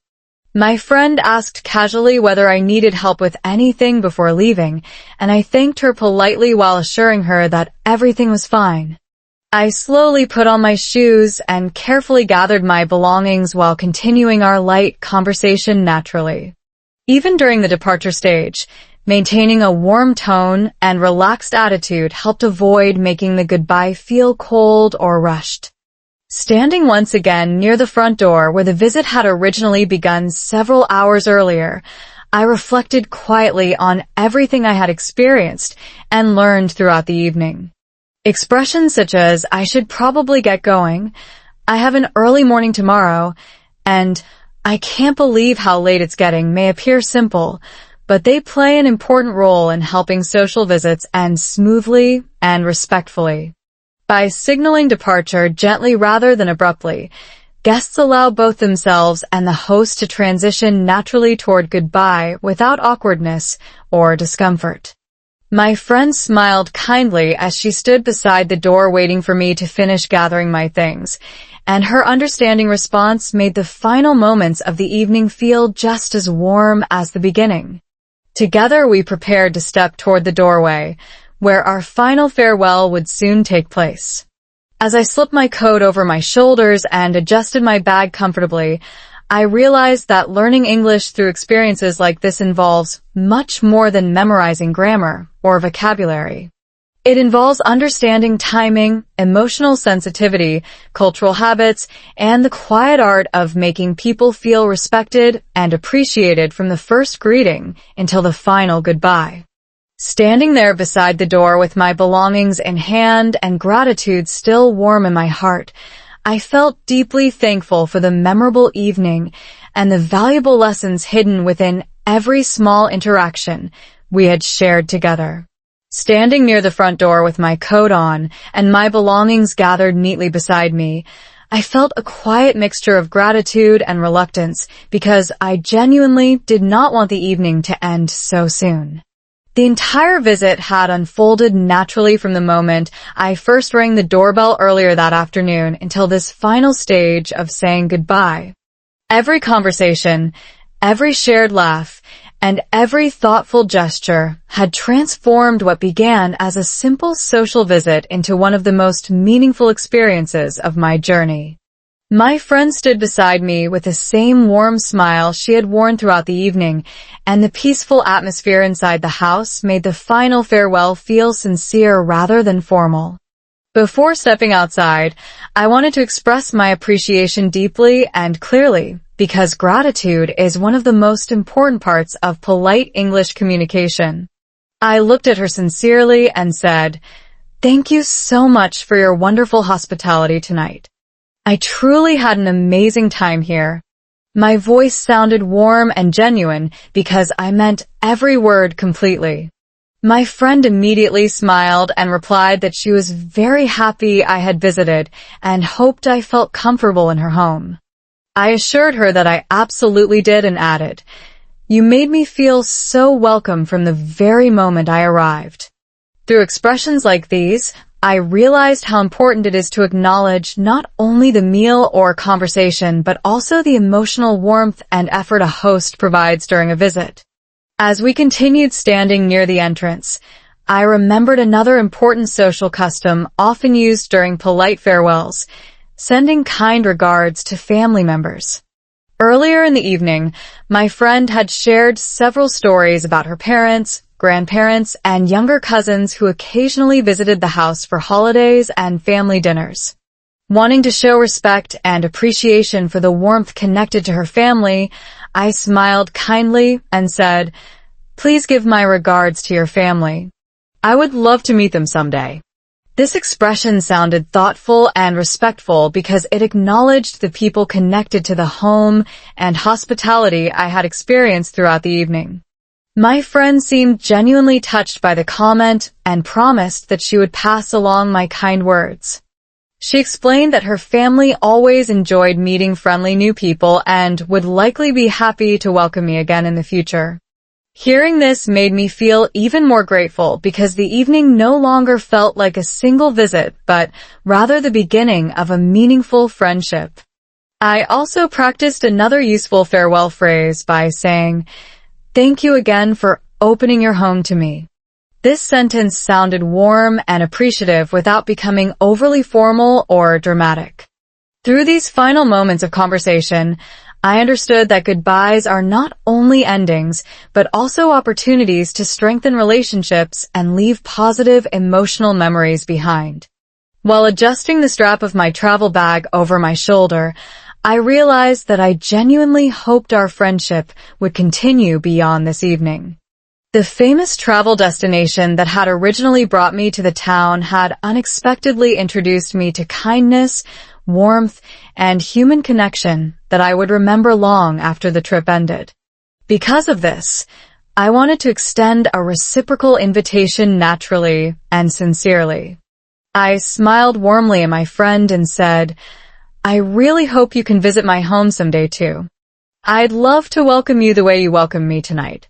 My friend asked casually whether I needed help with anything before leaving, and I thanked her politely while assuring her that everything was fine. I slowly put on my shoes and carefully gathered my belongings while continuing our light conversation naturally. Even during the departure stage, maintaining a warm tone and relaxed attitude helped avoid making the goodbye feel cold or rushed. Standing once again near the front door where the visit had originally begun several hours earlier, I reflected quietly on everything I had experienced and learned throughout the evening. Expressions such as, "I should probably get going," "I have an early morning tomorrow," and "I can't believe how late it's getting" may appear simple, but they play an important role in helping social visits end smoothly and respectfully. By signaling departure gently rather than abruptly, guests allow both themselves and the host to transition naturally toward goodbye without awkwardness or discomfort. My friend smiled kindly as she stood beside the door waiting for me to finish gathering my things, and her understanding response made the final moments of the evening feel just as warm as the beginning. Together we prepared to step toward the doorway, where our final farewell would soon take place. As I slipped my coat over my shoulders and adjusted my bag comfortably, I realized that learning English through experiences like this involves much more than memorizing grammar or vocabulary. It involves understanding timing, emotional sensitivity, cultural habits, and the quiet art of making people feel respected and appreciated from the first greeting until the final goodbye. Standing there beside the door with my belongings in hand and gratitude still warm in my heart, I felt deeply thankful for the memorable evening and the valuable lessons hidden within every small interaction we had shared together. Standing near the front door with my coat on and my belongings gathered neatly beside me, I felt a quiet mixture of gratitude and reluctance because I genuinely did not want the evening to end so soon. The entire visit had unfolded naturally from the moment I first rang the doorbell earlier that afternoon until this final stage of saying goodbye. Every conversation, every shared laugh, and every thoughtful gesture had transformed what began as a simple social visit into one of the most meaningful experiences of my journey. My friend stood beside me with the same warm smile she had worn throughout the evening, and the peaceful atmosphere inside the house made the final farewell feel sincere rather than formal. Before stepping outside, I wanted to express my appreciation deeply and clearly, because gratitude is one of the most important parts of polite English communication. I looked at her sincerely and said, "Thank you so much for your wonderful hospitality tonight. I truly had an amazing time here." My voice sounded warm and genuine because I meant every word completely. My friend immediately smiled and replied that she was very happy I had visited and hoped I felt comfortable in her home. I assured her that I absolutely did and added, "You made me feel so welcome from the very moment I arrived." Through expressions like these, I realized how important it is to acknowledge not only the meal or conversation, but also the emotional warmth and effort a host provides during a visit. As we continued standing near the entrance, I remembered another important social custom often used during polite farewells: sending kind regards to family members. Earlier in the evening, my friend had shared several stories about her parents, grandparents, and younger cousins who occasionally visited the house for holidays and family dinners. Wanting to show respect and appreciation for the warmth connected to her family, I smiled kindly and said, "Please give my regards to your family. I would love to meet them someday." This expression sounded thoughtful and respectful because it acknowledged the people connected to the home and hospitality I had experienced throughout the evening. My friend seemed genuinely touched by the comment and promised that she would pass along my kind words. She explained that her family always enjoyed meeting friendly new people and would likely be happy to welcome me again in the future. Hearing this made me feel even more grateful because the evening no longer felt like a single visit, but rather the beginning of a meaningful friendship. I also practiced another useful farewell phrase by saying, "Thank you again for opening your home to me." This sentence sounded warm and appreciative without becoming overly formal or dramatic. Through these final moments of conversation, I understood that goodbyes are not only endings, but also opportunities to strengthen relationships and leave positive emotional memories behind. While adjusting the strap of my travel bag over my shoulder, I realized that I genuinely hoped our friendship would continue beyond this evening. The famous travel destination that had originally brought me to the town had unexpectedly introduced me to kindness, warmth, and human connection that I would remember long after the trip ended. Because of this, I wanted to extend a reciprocal invitation naturally and sincerely. I smiled warmly at my friend and said, "I really hope you can visit my home someday too. I'd love to welcome you the way you welcomed me tonight."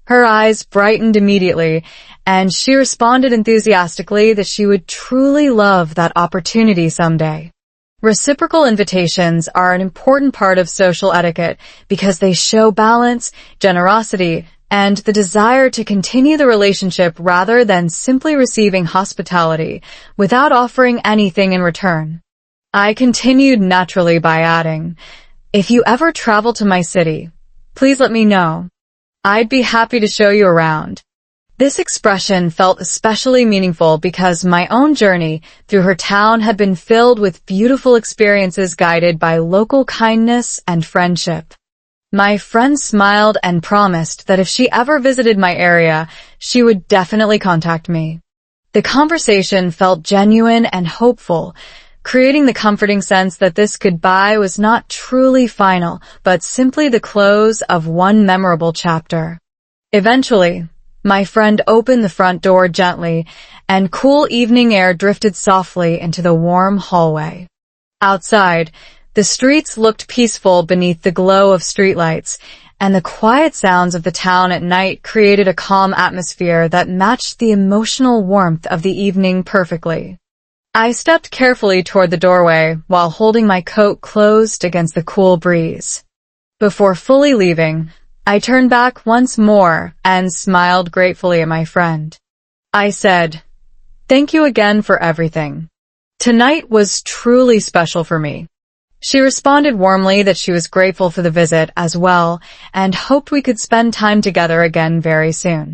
Her eyes brightened immediately, and she responded enthusiastically that she would truly love that opportunity someday. Reciprocal invitations are an important part of social etiquette because they show balance, generosity, and the desire to continue the relationship rather than simply receiving hospitality without offering anything in return. I continued naturally by adding, "If you ever travel to my city, please let me know. I'd be happy to show you around." This expression felt especially meaningful because my own journey through her town had been filled with beautiful experiences guided by local kindness and friendship. My friend smiled and promised that if she ever visited my area, she would definitely contact me. The conversation felt genuine and hopeful, creating the comforting sense that this goodbye was not truly final, but simply the close of one memorable chapter. Eventually, my friend opened the front door gently, and cool evening air drifted softly into the warm hallway. Outside, the streets looked peaceful beneath the glow of streetlights, and the quiet sounds of the town at night created a calm atmosphere that matched the emotional warmth of the evening perfectly. I stepped carefully toward the doorway while holding my coat closed against the cool breeze. Before fully leaving, I turned back once more and smiled gratefully at my friend. I said, "Thank you again for everything. Tonight was truly special for me." She responded warmly that she was grateful for the visit as well and hoped we could spend time together again very soon.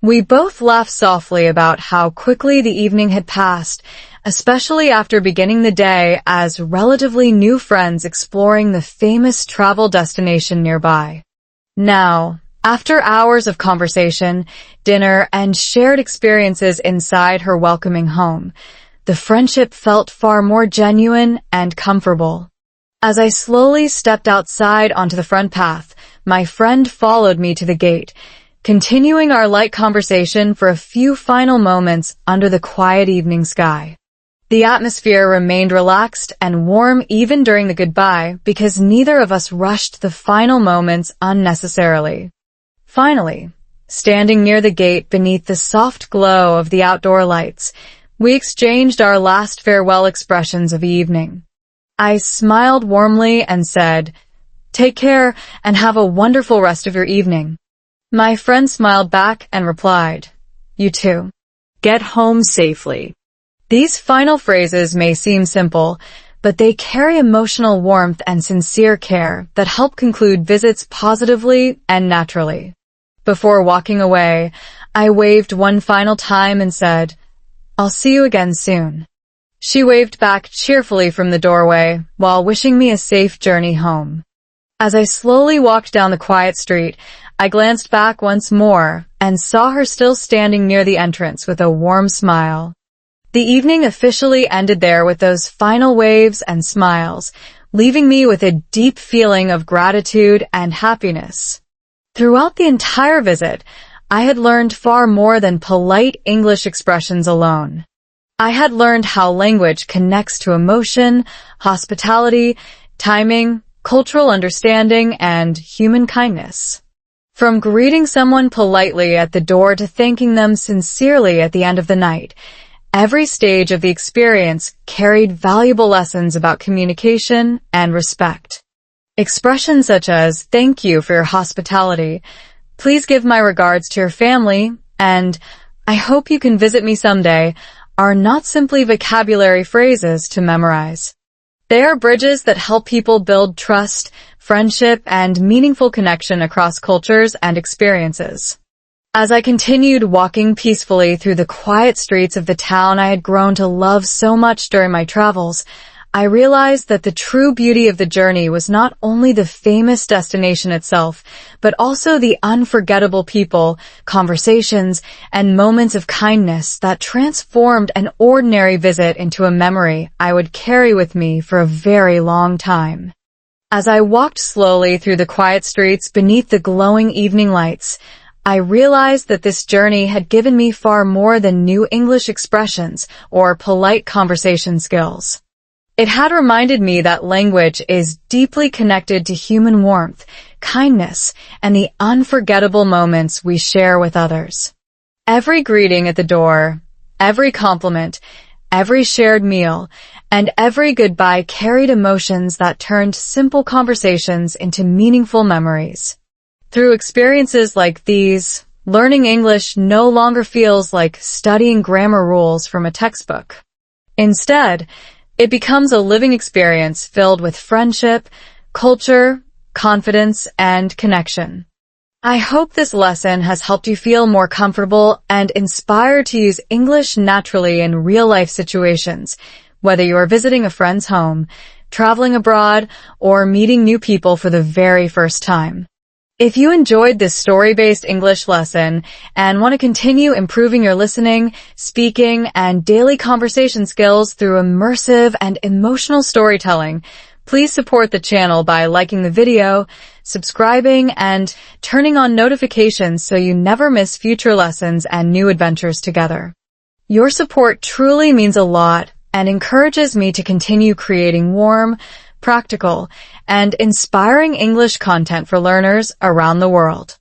We both laughed softly about how quickly the evening had passed, especially after beginning the day as relatively new friends exploring the famous travel destination nearby. Now, after hours of conversation, dinner, and shared experiences inside her welcoming home, the friendship felt far more genuine and comfortable. As I slowly stepped outside onto the front path, my friend followed me to the gate, continuing our light conversation for a few final moments under the quiet evening sky. The atmosphere remained relaxed and warm even during the goodbye because neither of us rushed the final moments unnecessarily. Finally, standing near the gate beneath the soft glow of the outdoor lights, we exchanged our last farewell expressions of the evening. I smiled warmly and said, "Take care and have a wonderful rest of your evening." My friend smiled back and replied, "You too. Get home safely." These final phrases may seem simple, but they carry emotional warmth and sincere care that help conclude visits positively and naturally. Before walking away, I waved one final time and said, "I'll see you again soon." She waved back cheerfully from the doorway while wishing me a safe journey home. As I slowly walked down the quiet street, I glanced back once more and saw her still standing near the entrance with a warm smile. The evening officially ended there with those final waves and smiles, leaving me with a deep feeling of gratitude and happiness. Throughout the entire visit, I had learned far more than polite English expressions alone. I had learned how language connects to emotion, hospitality, timing, cultural understanding, and human kindness. From greeting someone politely at the door to thanking them sincerely at the end of the night, every stage of the experience carried valuable lessons about communication and respect. Expressions such as, "Thank you for your hospitality," "Please give my regards to your family," and "I hope you can visit me someday," are not simply vocabulary phrases to memorize. They are bridges that help people build trust, friendship, and meaningful connection across cultures and experiences. As I continued walking peacefully through the quiet streets of the town I had grown to love so much during my travels, I realized that the true beauty of the journey was not only the famous destination itself, but also the unforgettable people, conversations, and moments of kindness that transformed an ordinary visit into a memory I would carry with me for a very long time. As I walked slowly through the quiet streets beneath the glowing evening lights, I realized that this journey had given me far more than new English expressions or polite conversation skills. It had reminded me that language is deeply connected to human warmth, kindness, and the unforgettable moments we share with others. Every greeting at the door, every compliment, every shared meal, and every goodbye carried emotions that turned simple conversations into meaningful memories. Through experiences like these, learning English no longer feels like studying grammar rules from a textbook. Instead, it becomes a living experience filled with friendship, culture, confidence, and connection. I hope this lesson has helped you feel more comfortable and inspired to use English naturally in real-life situations, whether you are visiting a friend's home, traveling abroad, or meeting new people for the very first time. If you enjoyed this story-based English lesson and want to continue improving your listening, speaking, and daily conversation skills through immersive and emotional storytelling, please support the channel by liking the video, subscribing, and turning on notifications so you never miss future lessons and new adventures together. Your support truly means a lot and encourages me to continue creating warm, practical, and inspiring English content for learners around the world.